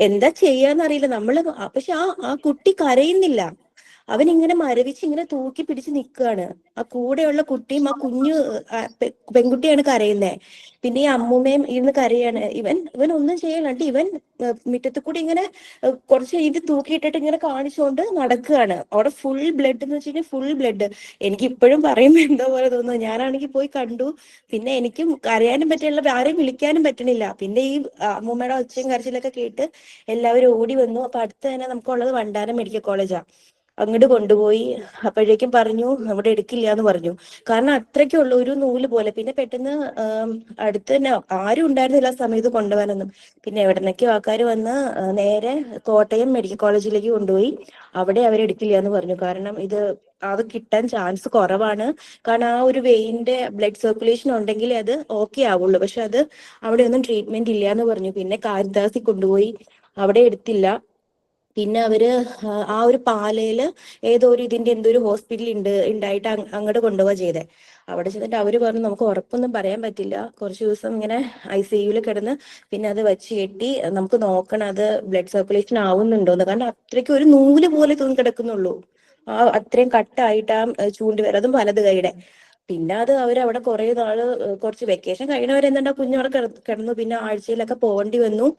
എന്താ ചെയ്യാന്നറിയില്ല നമ്മള്. പക്ഷെ ആ കുട്ടി കരയുന്നില്ല, അവനിങ്ങനെ മരവിച്ച് ഇങ്ങനെ തൂക്കി പിടിച്ച് നിൽക്കുകയാണ്. ആ കൂടെയുള്ള കുട്ടിയും ആ കുഞ്ഞു പെൺകുട്ടിയാണ് കരയുന്നേ. പിന്നെ ഈ അമ്മൂമ്മയും ഇരുന്ന് കരയാണ്. ഇവൻ ഒന്നും ചെയ്യലാണ്ട് ഇവൻ മുറ്റത്ത് കൂടി ഇങ്ങനെ കുറച്ച് ഇത് തൂക്കിയിട്ടിട്ട് ഇങ്ങനെ കാണിച്ചുകൊണ്ട് നടക്കുകയാണ്. അവിടെ ഫുൾ ബ്ലഡ് എന്ന് വെച്ച് കഴിഞ്ഞാൽ ഫുൾ ബ്ലഡ്. എനിക്ക് ഇപ്പോഴും പറയുമ്പോ എന്തോ പോലെ തോന്നുന്നു. ഞാനാണെങ്കിൽ പോയി കണ്ടു. പിന്നെ എനിക്കും കരയാനും പറ്റില്ല, ആരെയും വിളിക്കാനും പറ്റണില്ല. പിന്നെ ഈ അമ്മൂമ്മയുടെ ഒച്ചയും കരച്ചിലൊക്കെ കേട്ട് എല്ലാവരും ഓടി വന്നു. അപ്പൊ അടുത്ത് തന്നെ നമുക്കുള്ളത് വണ്ടാനം മെഡിക്കൽ കോളേജാണ്. അങ്ങോട്ട് കൊണ്ടുപോയി. അപ്പോഴേക്കും പറഞ്ഞു അവിടെ എടുക്കില്ല എന്ന് പറഞ്ഞു. കാരണം അത്രയ്ക്കുള്ള ഒരു നൂല് പോലെ. പിന്നെ പെട്ടെന്ന് അടുത്ത് തന്നെ ആരും ഉണ്ടായിരുന്നില്ല ആ സമയത്ത് കൊണ്ടുപോകാനൊന്നും. പിന്നെ എവിടെന്നൊക്കെയോ ആൾക്കാർ വന്ന് നേരെ കോട്ടയം മെഡിക്കൽ കോളേജിലേക്ക് കൊണ്ടുപോയി. അവിടെ അവരെടുക്കില്ല എന്ന് പറഞ്ഞു. കാരണം അത് കിട്ടാൻ ചാൻസ് കുറവാണ്. കാരണം ആ ഒരു വെയിന്റെ ബ്ലഡ് സർക്കുലേഷൻ ഉണ്ടെങ്കിൽ അത് ഓക്കെ ആവുള്ളൂ. പക്ഷെ അത് അവിടെ ഒന്നും ട്രീറ്റ്മെന്റ് ഇല്ല എന്ന് പറഞ്ഞു. പിന്നെ കാരിത്താസിൽ കൊണ്ടുപോയി, അവിടെ എടുത്തില്ല. പിന്നെ അവര് ആ ഒരു പാലയില് ഏതോ ഒരു ഇതിന്റെ എന്തോ ഒരു ഹോസ്പിറ്റൽ ഉണ്ടായിട്ട് അങ്ങോട്ട് കൊണ്ടുപോവാ ചെയ്തേ. അവിടെ ചെന്നിട്ട് അവര് പറഞ്ഞു നമുക്ക് ഉറപ്പൊന്നും പറയാൻ പറ്റില്ല, കുറച്ച് ദിവസം ഇങ്ങനെ ICU കിടന്ന് പിന്നെ അത് വെച്ച് കെട്ടി നമുക്ക് നോക്കണം അത് ബ്ലഡ് സർക്കുലേഷൻ ആവുന്നുണ്ടോന്ന്. കാരണം അത്രയ്ക്ക് ഒരു നൂല് പോലെ തൂങ്ങി കിടക്കുന്നുള്ളൂ. അത്രയും കട്ടായിട്ട് ആ ചൂണ്ടുവിരൽ, അതും വലത് കൈയുടെ. പിന്നെ അത് അവരവിടെ കുറെ നാള് കുറച്ച് വെക്കേഷൻ കഴിയണവരെന്താ കുഞ്ഞവിടെ കിടന്നു. പിന്നെ ആഴ്ചയിലൊക്കെ പോകേണ്ടി വന്നു.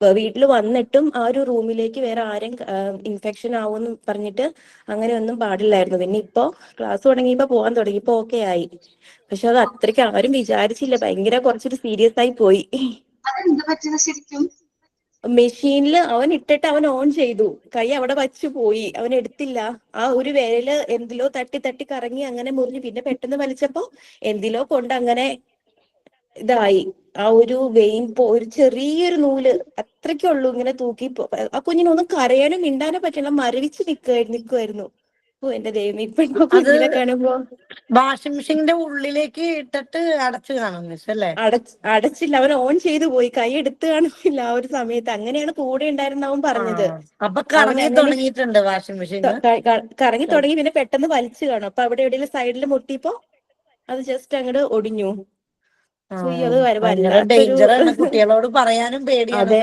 വീട്ടിൽ വന്നിട്ടും ആ ഒരു റൂമിലേക്ക് വേറെ ആരും ഇൻഫെക്ഷൻ ആവുമെന്ന് പറഞ്ഞിട്ട് അങ്ങനെ ഒന്നും പാടില്ലായിരുന്നു. പിന്നെ ഇപ്പോ ക്ലാസ് തുടങ്ങിയപ്പോ പോകാൻ തുടങ്ങിയപ്പോ ഓക്കെ ആയി. പക്ഷെ അത് അത്രയ്ക്ക് ആരും വിചാരിച്ചില്ല, ഭയങ്കര കുറച്ചൊരു സീരിയസ് ആയി പോയി. അതെന്ത് പറ്റുന്ന ശരിക്കും? മെഷീനിൽ അവൻ ഇട്ടിട്ട് അവൻ ഓൺ ചെയ്തു, കൈ അവിടെ വച്ചു പോയി, അവൻ എടുത്തില്ല. ആ ഒരു വിരല് എന്തിലോ തട്ടി തട്ടി കറങ്ങി അങ്ങനെ മുറിഞ്ഞു. പിന്നെ പെട്ടെന്ന് വലിച്ചപ്പോ എന്തിലോ കൊണ്ട് അങ്ങനെ ഇതായി. ആ ഒരു വെയിൻ ഒരു ചെറിയൊരു നൂല് അത്രയ്ക്കുള്ളൂ ഇങ്ങനെ തൂക്കി. ആ കുഞ്ഞിനൊന്നും കരയാനും മിണ്ടാനോ പറ്റില്ല, മരവിച്ച് നിൽക്കുമായിരുന്നു. ഓ എന്റെ ദൈവം, ഇപ്പൊ കുഞ്ഞിനെ കാണുമ്പോ. വാഷിംഗ് മെഷീന്റെ ഉള്ളിലേക്ക് ഇട്ടിട്ട് അടച്ചു കാണും മിസ് അല്ലേ? അടച്ചില്ല, അവൻ ഓൺ ചെയ്തു പോയി, കൈ എടുത്ത് കാണില്ല ആ ഒരു സമയത്ത്. അങ്ങനെയാണ് കൂടെ ഉണ്ടായിരുന്നവൻ പറഞ്ഞത്. അപ്പൊ കറങ്ങി തുടങ്ങിയിട്ടുണ്ട് വാഷിംഗ് മെഷീൻ, കറങ്ങി തുടങ്ങി. പിന്നെ പെട്ടെന്ന് വലിച്ചു കാണും. അപ്പൊ അവിടെ എവിടെയെങ്കിലും സൈഡിൽ മുട്ടിയപ്പോ അത് ജസ്റ്റ് അങ്ങോട്ട് ഒടിഞ്ഞു. അത് വല്ലാത്തൊരു കുട്ടികളോട് പറയാനും പേടിയാണ്. അതെ,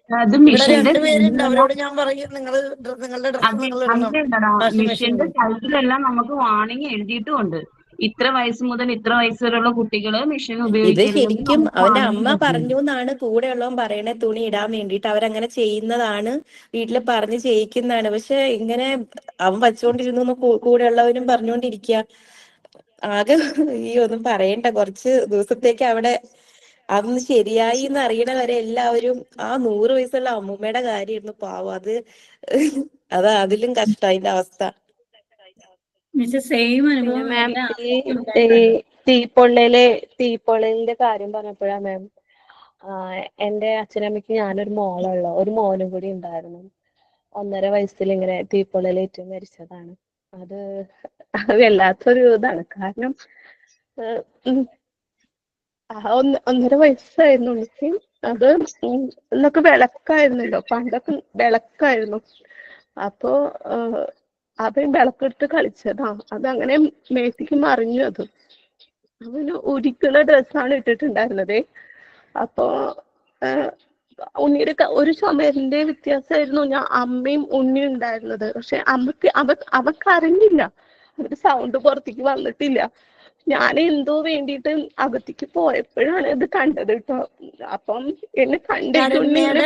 അത് ഇവിടെ മിഷന്റെ രണ്ടുപേരുണ്ട്, അവരോട് ഞാൻ പറയും നിങ്ങളുടെ ഡ്രസ്സ് നിങ്ങൾ ഇടണം വാഷിംഗ് മിഷന്റെ മെഷീനിൽ. സൈഡിലെല്ലാം നമുക്ക് വാണിംഗ് എഴുതിയിട്ടുമുണ്ട്. ഇത്ര വയസ്സ് മുതൽ ഇത്ര വയസ്സ് വരെയുള്ള കുട്ടികള് മെഷീൻ ഇത് ഉപയോഗിക്കരുതെന്ന് ശരിക്കും നമുക്ക് അവന്റെ വാണിംഗ് അമ്മ കൊടുത്തിട്ടുണ്ട്. പറഞ്ഞു എന്നാണ് കൂടെ ഉള്ളവൻ പറയണേ. തുണി ഇടാൻ വേണ്ടിയിട്ട് അവരങ്ങനെ ചെയ്യുന്നതാണ്, വീട്ടിൽ പറഞ്ഞ് ചെയ്യിക്കുന്നതാണ്. പക്ഷെ ഇങ്ങനെ അവൻ വച്ചുകൊണ്ടിരുന്നു കൂടെ ഉള്ളവരും പറഞ്ഞുകൊണ്ടിരിക്കുക. ആകെ ഈ ഒന്നും പറയണ്ട, കുറച്ച് ദിവസത്തേക്ക് അവിടെ അതൊന്ന് ശരിയായി എന്ന് അറിയണ വരെ എല്ലാവരും ആ 100 വയസ്സുള്ള അമ്മൂമ്മയുടെ കാര്യമായിരുന്നു പാവം. അതിലും കഷ്ടം അതിന്റെ അവസ്ഥ. പിന്നെ മാം ഈ തീപ്പൊള്ളലിന്റെ കാര്യം പറഞ്ഞപ്പോഴാ മാം, എന്റെ അച്ഛനമ്മയ്ക്ക് ഞാനൊരു ഒരു മോനും കൂടി ഉണ്ടായിരുന്നു. 1.5 വയസ്സിൽ ഇങ്ങനെ തീപ്പൊള്ളലേറ്റ് മരിച്ചതാണ്. അത് വല്ലാത്തൊരു ഇതാണ്. കാരണം 1.5 വയസ്സായിരുന്നു ഉണ്ണിക്ക്. അത് ഇന്നൊക്കെ വിളക്കായിരുന്നല്ലോ, പണ്ടൊക്കെ വിളക്കായിരുന്നു. അപ്പോ അവൻ വിളക്കെടുത്ത് കളിച്ചതാ, അതങ്ങനെ മേത്തേക്ക് മറിഞ്ഞു. അവന് ഉരിക്കുന്ന ഡ്രസ്സാണ് ഇട്ടിട്ടുണ്ടായിരുന്നത്. അപ്പോ ഉണ്ണിയുടെ ഒരു ചുമരിന്റെ വ്യത്യാസമായിരുന്നു അമ്മയും ഉണ്ണിയും ഉണ്ടായിരുന്നത്. പക്ഷെ അവക്ക് അറിഞ്ഞില്ല, അവര് സൗണ്ട് പുറത്തേക്ക് വന്നിട്ടില്ല. ഞാൻ എന്തോ വേണ്ടിയിട്ട് അകത്തേക്ക് പോയപ്പോഴാണ് ഇത് കണ്ടത് കേട്ടോ. അപ്പം എന്നെ കണ്ടിട്ട് ഉണ്ണി ഇങ്ങനെ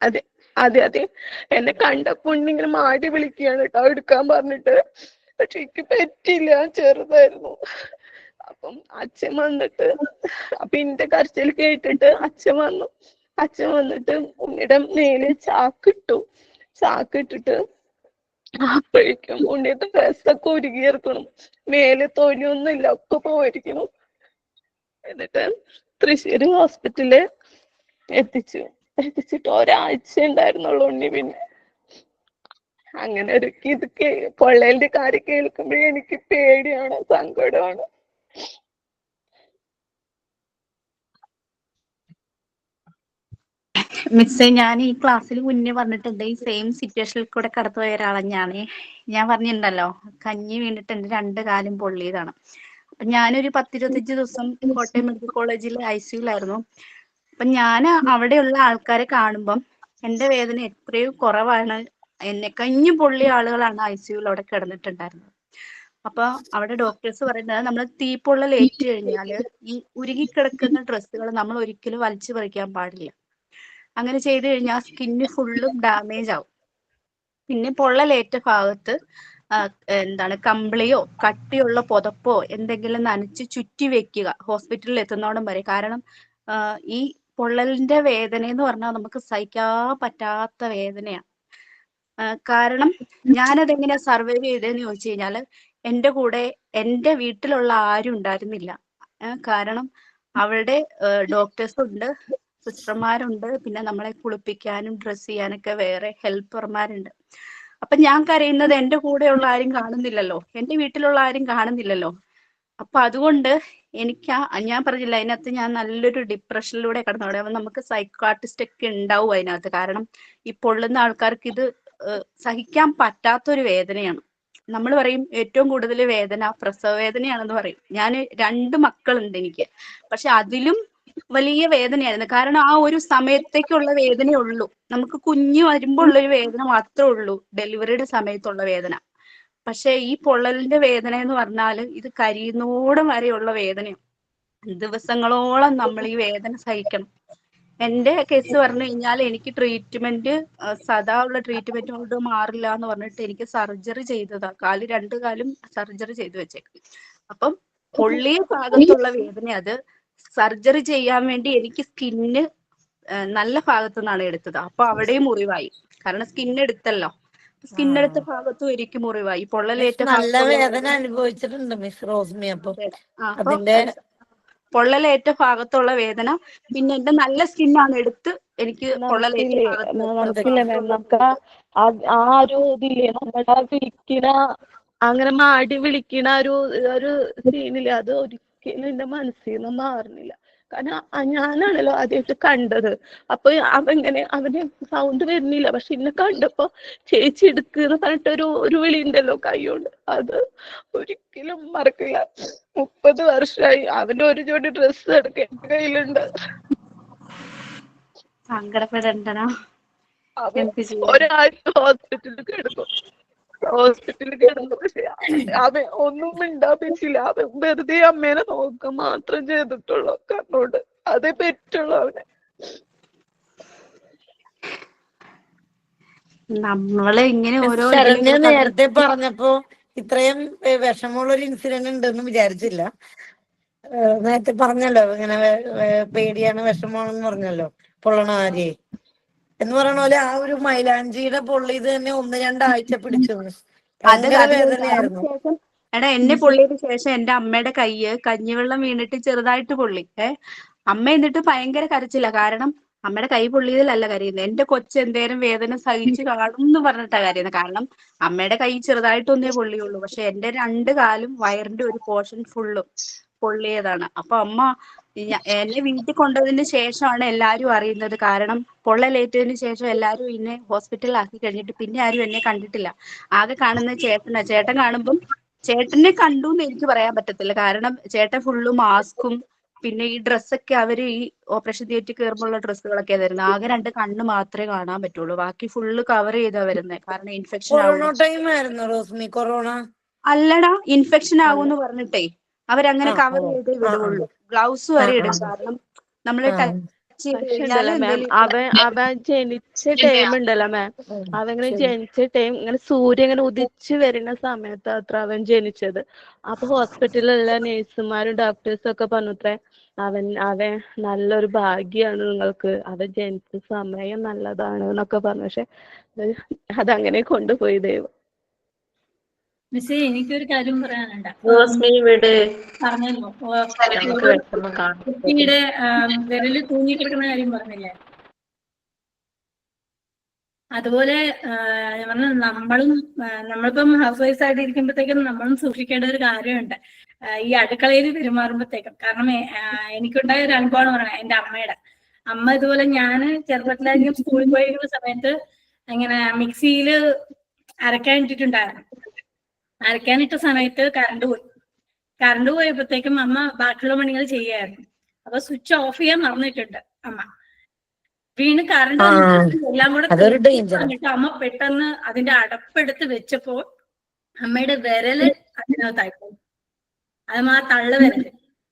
അതെ അതെ അതെ എന്നെ കണ്ടപ്പോ ഉണ്ണി ഇങ്ങനെ മാടി വിളിക്കുകയാണ് കേട്ടോ എടുക്കാൻ പറഞ്ഞിട്ട്. പക്ഷെ എനിക്ക് പറ്റില്ല, ചെറുതായിരുന്നു. അപ്പം അച്ഛൻ വന്നിട്ട്, അപ്പൊ എന്റെ കരച്ചിൽ കേട്ടിട്ട് അച്ഛൻ വന്നിട്ട് ഉണ്ണിയുടെ മേലെ ചാക്കിട്ടിട്ട് അപ്പോഴേക്കും ഉണ്ണിയുടെ ഡ്രസ്സൊക്കെ ഉരുകിയിരിക്കണം, മേലെ തൊലിയൊന്നും ഇല്ല, ഒക്കെ പോയിരിക്കണം. എന്നിട്ട് തൃശ്ശൂര് ഹോസ്പിറ്റലില് എത്തിച്ചിട്ട് ഒരാഴ്ച ഉണ്ടായിരുന്നുള്ളൂ ഉണ്ണി. പിന്നെ അങ്ങനെ ഒരു പൊള്ളലിന്റെ കാര്യം കേൾക്കുമ്പോഴേ എനിക്ക് പേടിയാണ്, സങ്കടമാണ്. മിസ്സേ, ഞാൻ ഈ ക്ലാസ്സിൽ മുന്നേ പറഞ്ഞിട്ടുണ്ട്, ഈ സെയിം സിറ്റുവേഷനിൽ കൂടെ കടന്നുപോയ ഒരാളാണ് ഞാൻ പറഞ്ഞിട്ടുണ്ടല്ലോ, കഞ്ഞി വീണിട്ട് എന്റെ 2 കാലും പൊള്ളിയതാണ്. അപ്പൊ ഞാനൊരു 10-25 ദിവസം കോട്ടയം മെഡിക്കൽ കോളേജിൽ ICUലായിരുന്നു. അപ്പൊ ഞാൻ അവിടെയുള്ള ആൾക്കാരെ കാണുമ്പം എന്റെ വേദന എത്രയോ കുറവാണ്. എന്നെ കഞ്ഞി പൊള്ളിയ ആളുകളാണ് ICUയിൽ അവിടെ കിടന്നിട്ടുണ്ടായിരുന്നത്. അപ്പൊ അവിടെ ഡോക്ടേഴ്സ് പറയുന്നത്, നമ്മൾ തീപ്പൊള്ളൽ ഏറ്റു കഴിഞ്ഞാല് ഈ ഉരുകിക്കിടക്കുന്ന ഡ്രസ്സുകൾ നമ്മൾ ഒരിക്കലും വലിച്ചു പറിക്കാൻ പാടില്ല. അങ്ങനെ ചെയ്തു കഴിഞ്ഞാൽ സ്കിന്ന് ഫുള്ളും ഡാമേജ് ആവും. പിന്നെ പൊള്ളലേറ്റ ഭാഗത്ത് കമ്പിളിയോ കട്ടിയുള്ള പുതപ്പോ എന്തെങ്കിലും നനച്ച് ചുറ്റി വെക്കുക ഹോസ്പിറ്റലിൽ എത്തുന്നോടം വരെ. കാരണം ഈ പൊള്ളലിന്റെ വേദന എന്ന് പറഞ്ഞാൽ നമുക്ക് സഹിക്കാൻ പറ്റാത്ത വേദനയാണ്. കാരണം ഞാനതെങ്ങനെയാ സർവൈവ് ചെയ്തതെന്ന് ചോദിച്ചു കഴിഞ്ഞാല് എന്റെ കൂടെ എന്റെ വീട്ടിലുള്ള ആരും ഉണ്ടായിരുന്നില്ല. കാരണം അവിടെ ഡോക്ടേഴ്സ് ഉണ്ട്, സിസ്റ്റർമാരുണ്ട്, പിന്നെ നമ്മളെ കുളിപ്പിക്കാനും ഡ്രസ് ചെയ്യാനൊക്കെ വേറെ ഹെൽപ്പർമാരുണ്ട്. അപ്പൊ ഞാൻ കരയുന്നത് എന്റെ കൂടെയുള്ള ആരും കാണുന്നില്ലല്ലോ, എന്റെ വീട്ടിലുള്ള ആരും കാണുന്നില്ലല്ലോ. അപ്പൊ അതുകൊണ്ട് എനിക്ക് ഞാൻ പറഞ്ഞില്ല, അതിനകത്ത് ഞാൻ നല്ലൊരു ഡിപ്രഷനിലൂടെ കടന്നു. അവിടെ നമുക്ക് സൈക്കാട്രിസ്റ്റ് ഒക്കെ ഉണ്ടാവും അതിനകത്ത്. കാരണം ഈ പൊള്ളുന്ന ആൾക്കാർക്ക് ഇത് സഹിക്കാൻ പറ്റാത്തൊരു വേദനയാണ്. നമ്മൾ പറയും ഏറ്റവും കൂടുതൽ വേദന പ്രസവ വേദനയാണെന്ന് പറയും. ഞാൻ 2 മക്കളുണ്ട് എനിക്ക്, പക്ഷെ അതിലും വലിയ വേദനയായിരുന്നു. കാരണം ആ ഒരു സമയത്തേക്കുള്ള വേദനയേ ഉള്ളൂ. നമുക്ക് കുഞ്ഞു വരുമ്പോൾ ഉള്ളൊരു വേദന മാത്രമേ ഉള്ളൂ, ഡെലിവറിയുടെ സമയത്തുള്ള വേദന. പക്ഷെ ഈ പൊള്ളലിന്റെ വേദന എന്ന് പറഞ്ഞാല് ഇത് കരിയുന്നോടം വരെയുള്ള വേദനയാണ്. ദിവസങ്ങളോളം നമ്മൾ ഈ വേദന സഹിക്കണം. എന്റെ കേസ് പറഞ്ഞു കഴിഞ്ഞാൽ എനിക്ക് ട്രീറ്റ്മെന്റ് സദാ ഉള്ള ട്രീറ്റ്മെന്റ് കൊണ്ട് മാറില്ല എന്ന് പറഞ്ഞിട്ട് എനിക്ക് സർജറി ചെയ്തതാ. 2 കാലും സർജറി ചെയ്തു വെച്ചേക്കും. അപ്പം പൊള്ളിയ ഭാഗത്തുള്ള വേദന അത് സർജറി ചെയ്യാൻ വേണ്ടി എനിക്ക് സ്കിന്ന് നല്ല ഭാഗത്തു നിന്നാണ് എടുത്തത്. അപ്പൊ അവിടെയും മുറിവായി. കാരണം സ്കിന്ന് എടുത്തല്ലോ, സ്കിന്നെടുത്ത ഭാഗത്തും എനിക്ക് മുറിവായി. പൊള്ളലേറ്റ നല്ല ഭാഗത്തുള്ള വേദന അനുഭവിച്ചിട്ടുണ്ട് മിസ് റോസ്മി. അപ്പൊ അപ്പൊ അതിന്റെ പൊള്ളലേറ്റ ഭാഗത്തുള്ള വേദന പിന്നെ എന്റെ നല്ല സ്കിന്നാണ് എടുത്ത് എനിക്ക് പൊള്ളലേറ്റ നമുക്കില്ലേ മാം, നമുക്ക് ആ ഒരു ഇതില്ലേ, നമ്മുടെ വിളിക്കണ അങ്ങനെ മാടി വിളിക്കണ ഒരു സീനില്ലേ, അത് ഒരിക്കലും എന്റെ മനസ്സിൽ നിന്ന് മാറുന്നില്ല. കാരണം ഞാനാണല്ലോ ആദ്യമായിട്ട് കണ്ടത്. അപ്പൊ അവന് സൗണ്ട് വരുന്നില്ല, പക്ഷെ എന്നെ കണ്ടപ്പോ ചേച്ചി എടുക്കുന്ന പറഞ്ഞിട്ട് ഒരു വിളി ഉണ്ടല്ലോ കൈകൊണ്ട്, അത് ഒരിക്കലും മറക്കില്ല. 30 വർഷമായി അവന്റെ ഒരു ജോഡി ഡ്രസ്സ് എടുക്ക എന്റെ കയ്യിലുണ്ട്. സങ്കടപ്പെടണ്ടനാ, ഒരാഴ്ച ഹോസ്പിറ്റലിൽ കിടന്നു. പക്ഷെ അവൻ ഒന്നും മിണ്ടാൻ പറ്റില്ല. അവൻ വെറുതെ അമ്മേനെ നോക്കുക മാത്രം ചെയ്തിട്ടുള്ളൂ കണ്ണോട്. അതേ പറ്റുള്ളൂ അവനെ. നമ്മള് ഇങ്ങനെ ഓരോ ശരണ്യ നേരത്തെ പറഞ്ഞപ്പോ ഇത്രയും വിഷമമുള്ള ഒരു ഇൻസിഡന്റ് ഉണ്ടെന്ന് വിചാരിച്ചില്ല. നേരത്തെ പറഞ്ഞല്ലോ ഇങ്ങനെ പേടിയാണ് വിഷമമാണെന്ന് പറഞ്ഞല്ലോ പൊള്ളണ ആര്യെ എന്ന് പറയണ പോലെ. ആ ഒരു മൈലാഞ്ചിയുടെ പൊള്ളി ഇത് തന്നെ 1-2 ആഴ്ച പിടിച്ചു. ഭയങ്കര വേദനയായിരുന്നു. എടാ എന്നെ പൊള്ളിയതിനു ശേഷം എന്റെ അമ്മയുടെ കയ്യ് കഞ്ഞിവെള്ളം വീണിട്ട് ചെറുതായിട്ട് പൊള്ളി. അമ്മ എന്നിട്ട് ഭയങ്കര കരച്ചില്ല. കാരണം അമ്മയുടെ കൈ പൊള്ളിയതിലല്ല കരയുന്നത്, എന്റെ കൊച്ചെന്തേരം വേദന സഹിച്ച് കാണും എന്ന് പറഞ്ഞിട്ടാ കരയുന്നത്. കാരണം അമ്മയുടെ കൈ ചെറുതായിട്ടൊന്നേ പൊള്ളിയുള്ളൂ, പക്ഷെ എന്റെ 2 കാലും വയറിന്റെ ഒരു പോർഷൻ ഫുള്ളും പൊള്ളിയതാണ്. അപ്പൊ അമ്മ എന്നെ വീട്ടിൽ കൊണ്ടതിന് ശേഷമാണ് എല്ലാരും അറിയുന്നത്. കാരണം പൊള്ളലേറ്റതിന് ശേഷം എല്ലാരും എന്നെ ഹോസ്പിറ്റലിൽ ആക്കി കഴിഞ്ഞിട്ട് പിന്നെ ആരും എന്നെ കണ്ടിട്ടില്ല. ആകെ കാണുന്ന ചേട്ടനാ. ചേട്ടൻ കാണുമ്പം ചേട്ടനെ കണ്ടു എന്ന് എനിക്ക് പറയാൻ പറ്റത്തില്ല. കാരണം ചേട്ടൻ ഫുള്ള് മാസ്കും പിന്നെ ഈ ഡ്രസ്സൊക്കെ അവര് ഈ ഓപ്പറേഷൻ തിയേറ്ററിൽ കയറുമ്പോഴുള്ള ഡ്രസ്സുകളൊക്കെ വരുന്നത്. ആകെ 2 കണ്ണ് മാത്രമേ കാണാൻ പറ്റുള്ളൂ, ബാക്കി ഫുള്ള് കവർ ചെയ്താ വരുന്നത്. കാരണം ഇൻഫെക്ഷൻ കൊറോണ ആവും. ടൈം ആയിരുന്നു റോസ്മി. കൊറോണ അല്ലടാ, ഇൻഫെക്ഷൻ ആകുമെന്ന് പറഞ്ഞിട്ടേ അവരങ്ങനെ കവർ ചെയ്തേ വിടുള്ളൂ. ഗ്ലൗസ് വരെ ഇടും. കാരണം നമ്മള് ടച്ച് ചെയ്ത് കഴിഞ്ഞാല് അവൻ ജനിച്ച ടൈം ഉണ്ടല്ലോ മാം, അവങ്ങനെ ജനിച്ച ടൈം ഇങ്ങനെ സൂര്യൻ ഇങ്ങനെ ഉദിച്ചു വരുന്ന സമയത്ത് അത്ര അവൻ ജനിച്ചത്. അപ്പൊ ഹോസ്പിറ്റലിലുള്ള നേഴ്സുമാരും ഡോക്ടേഴ്സും ഒക്കെ പറഞ്ഞത്രേ അവൻ നല്ലൊരു ഭാഗ്യാണ് നിങ്ങൾക്ക്, അവൻ ജനിച്ച സമയം നല്ലതാണ് എന്നൊക്കെ പറഞ്ഞു. പക്ഷെ അതങ്ങനെ കൊണ്ടുപോയി ദൈവം. മിസ്സേ എനിക്കൊരു കാര്യം പറയാനുണ്ട്. പറഞ്ഞല്ലോ കുട്ടിയുടെ വിരല് തൂങ്ങിക്കിടക്കുന്ന കാര്യം പറഞ്ഞില്ലേ, അതുപോലെ നമ്മളിപ്പം ഹൗസ് വൈഫ് ആയിട്ട് ഇരിക്കുമ്പോഴത്തേക്കും നമ്മളും സൂക്ഷിക്കേണ്ട ഒരു കാര്യമുണ്ട് ഈ അടുക്കളയിൽ പെരുമാറുമ്പോഴത്തേക്കും. കാരണം എനിക്കുണ്ടായ ഒരു അനുഭവമാണ് പറയുന്നത്. എന്റെ അമ്മയുടെ അമ്മ ഇതുപോലെ ഞാൻ ചെറുപ്പത്തിലായിരിക്കും സ്കൂളിൽ പോയിരിക്കുന്ന സമയത്ത് ഇങ്ങനെ മിക്സിയിൽ അരക്കാനിട്ടിട്ടുണ്ടായിരുന്നു. അരക്കാനിട്ട സമയത്ത് കറണ്ട് പോയപ്പോഴത്തേക്കും അമ്മ ബാക്കിയുള്ള പണികൾ ചെയ്യായിരുന്നു. അപ്പൊ സ്വിച്ച് ഓഫ് ചെയ്യാൻ മറന്നിട്ടുണ്ട് അമ്മ. വീണ് കറണ്ട് എല്ലാം കൂടെ വന്നിട്ട് അമ്മ പെട്ടെന്ന് അതിന്റെ അടപ്പെടുത്ത് വെച്ചപ്പോൾ അമ്മയുടെ വിരല് അതിനകത്തായിപ്പോയി. അതും ആ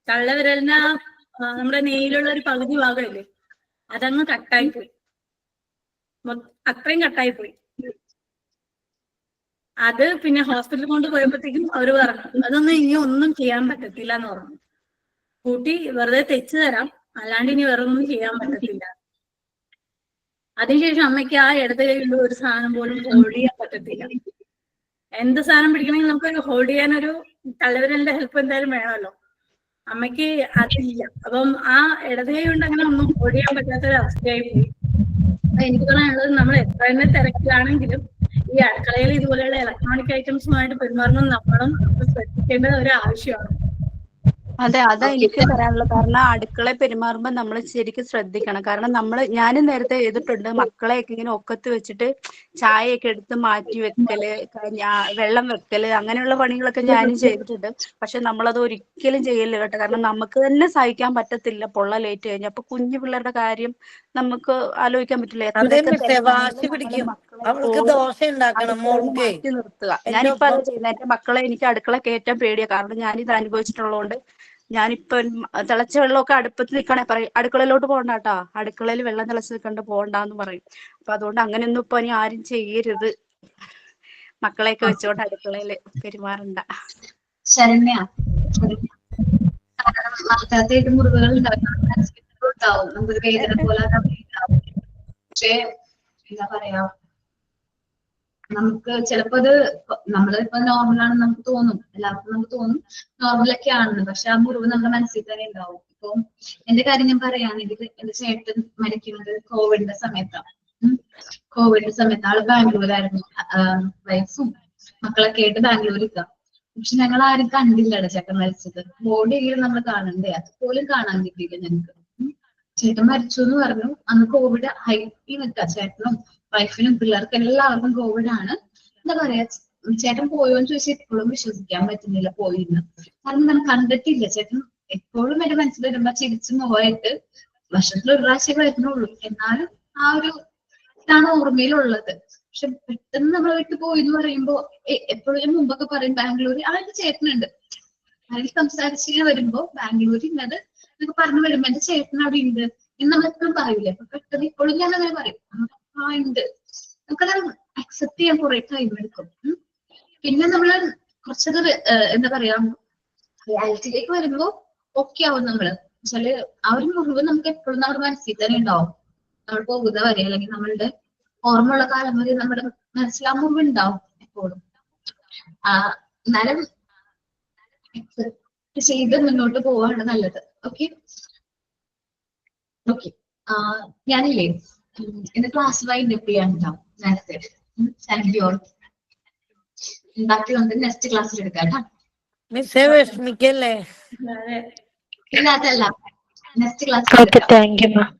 തള്ളവിരലിന് നമ്മുടെ നെയ്യിലുള്ള ഒരു പകുതി ഭാഗമില്ലേ, അതങ്ങ് കട്ടായിപ്പോയി. അത്രയും കട്ടായിപ്പോയി. അത് പിന്നെ ഹോസ്പിറ്റലിൽ കൊണ്ട് പോയപ്പോഴത്തേക്കും അവര് പറഞ്ഞു അതൊന്നും ഇനി ഒന്നും ചെയ്യാൻ പറ്റത്തില്ല എന്ന് പറഞ്ഞു. കൂട്ടി വെറുതെ തെച്ചു തരാം, അല്ലാണ്ട് ഇനി വേറെ ഒന്നും ചെയ്യാൻ പറ്റത്തില്ല. അതിനുശേഷം അമ്മയ്ക്ക് ആ ഇടത് കൈയിലുള്ള ഒരു സാധനം പോലും ഹോൾഡ് ചെയ്യാൻ പറ്റത്തില്ല. എന്ത് സാധനം പിടിക്കണമെങ്കിൽ നമുക്ക് ഹോൾഡ് ചെയ്യാൻ ഒരു തലവരലിന്റെ ഹെൽപ്പ് എന്തായാലും വേണമല്ലോ. അമ്മയ്ക്ക് അതില്ല. അപ്പം ആ ഇടത് കൈ കൊണ്ട് അങ്ങനെ ഒന്നും ഹോൾഡ് ചെയ്യാൻ പറ്റാത്ത ഒരു അവസ്ഥയായി പോയി. അപ്പൊ എനിക്ക് പറയാനുള്ളത്, നമ്മൾ എത്ര തന്നെ തിരക്കിലാണെങ്കിലും ഈ അടുക്കളയിൽ ഇതുപോലെയുള്ള ഇലക്ട്രോണിക് ഐറ്റംസുമായിട്ട് പെരുമാറുമ്പോൾ നമ്മളും ശ്രദ്ധിക്കേണ്ട ഒരു ആവശ്യമാണ്. അതെ, അതാ എനിക്ക് പറയാനുള്ളത്. കാരണം അടുക്കള പെരുമാറുമ്പോൾ നമ്മൾ ശരിക്കും ശ്രദ്ധിക്കണം. കാരണം ഞാനും നേരത്തെ ചെയ്തിട്ടുണ്ട്. മക്കളെയൊക്കെ ഇങ്ങനെ ഒക്കത്ത് വെച്ചിട്ട് ചായയൊക്കെ എടുത്ത് മാറ്റി വെക്കല്, വെള്ളം വെക്കല്, അങ്ങനെയുള്ള പണികളൊക്കെ ഞാനും ചെയ്തിട്ടുണ്ട്. പക്ഷെ നമ്മളത് ഒരിക്കലും ചെയ്യല്ല കേട്ടോ. കാരണം നമുക്ക് തന്നെ സഹിക്കാൻ പറ്റത്തില്ല പൊള്ളലേറ്റ് കഴിഞ്ഞാൽ. അപ്പൊ കുഞ്ഞു പിള്ളേരുടെ കാര്യം നമുക്ക് ആലോചിക്കാൻ പറ്റില്ല. അതെ എത്രയൊക്കെ മിസ്സേ, വാശി പിടിക്കും. അവൾക്ക് ദോശ ഉണ്ടാക്കണം മോൾക്ക്. മാറ്റി നിർത്തുക. ഞാനിപ്പോ അത് ചെയ്യുന്നത്. എന്റെ മക്കളെ എനിക്ക് അടുക്കള കയറ്റാൻ പേടിയാ. കാരണം ഞാനിത് അനുഭവിച്ചിട്ടുള്ളതുകൊണ്ട് ഞാനിപ്പം തിളച്ച വെള്ളമൊക്കെ അടുപ്പത്ത് നിൽക്കണേ പറയും, അടുക്കളയിലോട്ട് പോകണ്ട കേട്ടോ, അടുക്കളയിൽ വെള്ളം തിളച്ച് നിൽക്കണ്ട, പോകണ്ടെന്ന് പറയും. അപ്പൊ അതുകൊണ്ട് അങ്ങനെയൊന്നും ഇപ്പൊ ഇനി ആരും ചെയ്യരുത്. മക്കളെയൊക്കെ വെച്ചോണ്ട് അടുക്കളയിൽ പെരുമാറണ്ട. ശരണ്യ, മാറ്റാത്ത മുറിവുകൾ ഉണ്ടാവും, നമുക്കൊരു വേദന പോലെ ഉണ്ടാവും. പക്ഷേ എന്താ പറയാ, നമുക്ക് ചിലപ്പോ അത് നമ്മളിപ്പോ നോർമലാണെന്ന് നമുക്ക് തോന്നും, എല്ലാവർക്കും നമുക്ക് തോന്നും നോർമലൊക്കെ ആണെന്ന്. പക്ഷെ ആ മുറിവ് നമ്മുടെ മനസ്സിൽ തന്നെ ഉണ്ടാവും. ഇപ്പൊ എന്റെ കാര്യം ഞാൻ പറയുകയാണെങ്കിൽ, എന്റെ ചേട്ടൻ മരിക്കുന്നത് കോവിഡിന്റെ സമയത്താണ്. കോവിഡിന്റെ സമയത്ത് ആള് ബാംഗ്ലൂരായിരുന്നു. വൈഫും മക്കളൊക്കെ ആയിട്ട് ബാംഗ്ലൂരിക്ക. പക്ഷെ ഞങ്ങൾ ആരും കണ്ടില്ലട ചേട്ടൻ മരിച്ചത്. ബോഡിയെങ്കിലും നമ്മൾ കാണണ്ടേ, അതുപോലും കാണാൻ കിട്ടിയില്ല ഞങ്ങൾക്ക്. ചേട്ടൻ മരിച്ചു എന്ന് പറഞ്ഞു. അന്ന് കോവിഡ് ഹൈറ്റിൽ നിൽക്കുക. ചേട്ടനും വൈഫിനും പിള്ളേർക്കും എല്ലാവർക്കും കോവിഡ് ആണ്. എന്താ പറയാ, ചേട്ടൻ പോയോന്ന് ചോദിച്ചാൽ ഇപ്പോഴും വിശ്വസിക്കാൻ പറ്റുന്നില്ല പോയിന്ന്. കാരണം നമ്മൾ കണ്ടിട്ടില്ല. ചേട്ടൻ എപ്പോഴും എന്റെ മനസ്സിൽ വരുമ്പോ ചിരിച്ചു പോയിട്ട് വർഷത്തിൽ ഒരു പ്രാവശ്യം വരുന്നുള്ളൂ. എന്നാലും ആ ഒരു ഇതാണ് ഓർമ്മയിലുള്ളത്. പക്ഷെ പെട്ടെന്ന് നമ്മൾ വിട്ടു പോയി എന്ന് പറയുമ്പോ എപ്പോഴും മുമ്പൊക്കെ പറയും ബാംഗ്ലൂരിൽ ആരുടെ ചേട്ടനുണ്ട്, അതിൽ സംസാരിച്ചിങ്ങനെ വരുമ്പോ ബാംഗ്ലൂരിൽ ഇന്നത് എന്നൊക്കെ പറഞ്ഞു വരുമ്പോ എന്റെ ചേട്ടൻ അവിടെ ഉണ്ട് എന്ന് നമ്മൾ എപ്പോഴും പറയില്ലേ. അപ്പൊ പെട്ടെന്ന് ഇപ്പോഴും ഞാൻ അങ്ങനെ പറയും, ആ ഉണ്ട്. നമുക്കത് അക്സെപ്റ്റ് ചെയ്യാൻ കുറെ ടൈം എടുക്കും. പിന്നെ നമ്മള് കുറച്ചത് എന്താ പറയാ, റിയാലിറ്റിയിലേക്ക് വരുമ്പോ ഓക്കെ ആവും നമ്മള്. വെച്ചാല് ആ ഒരു മുറിവ് നമുക്ക് എപ്പോഴും നമ്മുടെ മനസ്സിൽ തന്നെ ഉണ്ടാവും. നമ്മൾ പോകുന്ന വരെ അല്ലെങ്കിൽ നമ്മളുടെ ഓർമ്മയുള്ള കാലം വരെ നമ്മുടെ മനസ്സിൽ ആ മുറിവ് ഉണ്ടാവും എപ്പോഴും. എന്നാലും ചെയ്ത് മുന്നോട്ട് പോവാണ് നല്ലത്. Okay okay. ഞാനില്ലേ എന്റെ ക്ലാസ് വൈൻഡപ്പ് ചെയ്യാനുണ്ടാവും നേരത്തെ. Thank you all. ബാക്കി നമുക്ക് നെക്സ്റ്റ് ക്ലാസ്സിൽ എടുക്കാം കേട്ടോ. മിസ്സേ വിഷമിക്കല്ലേ? ഇല്ല, അതല്ല, നെക്സ്റ്റ് ക്ലാസ്സിൽ. Thank you ma'am.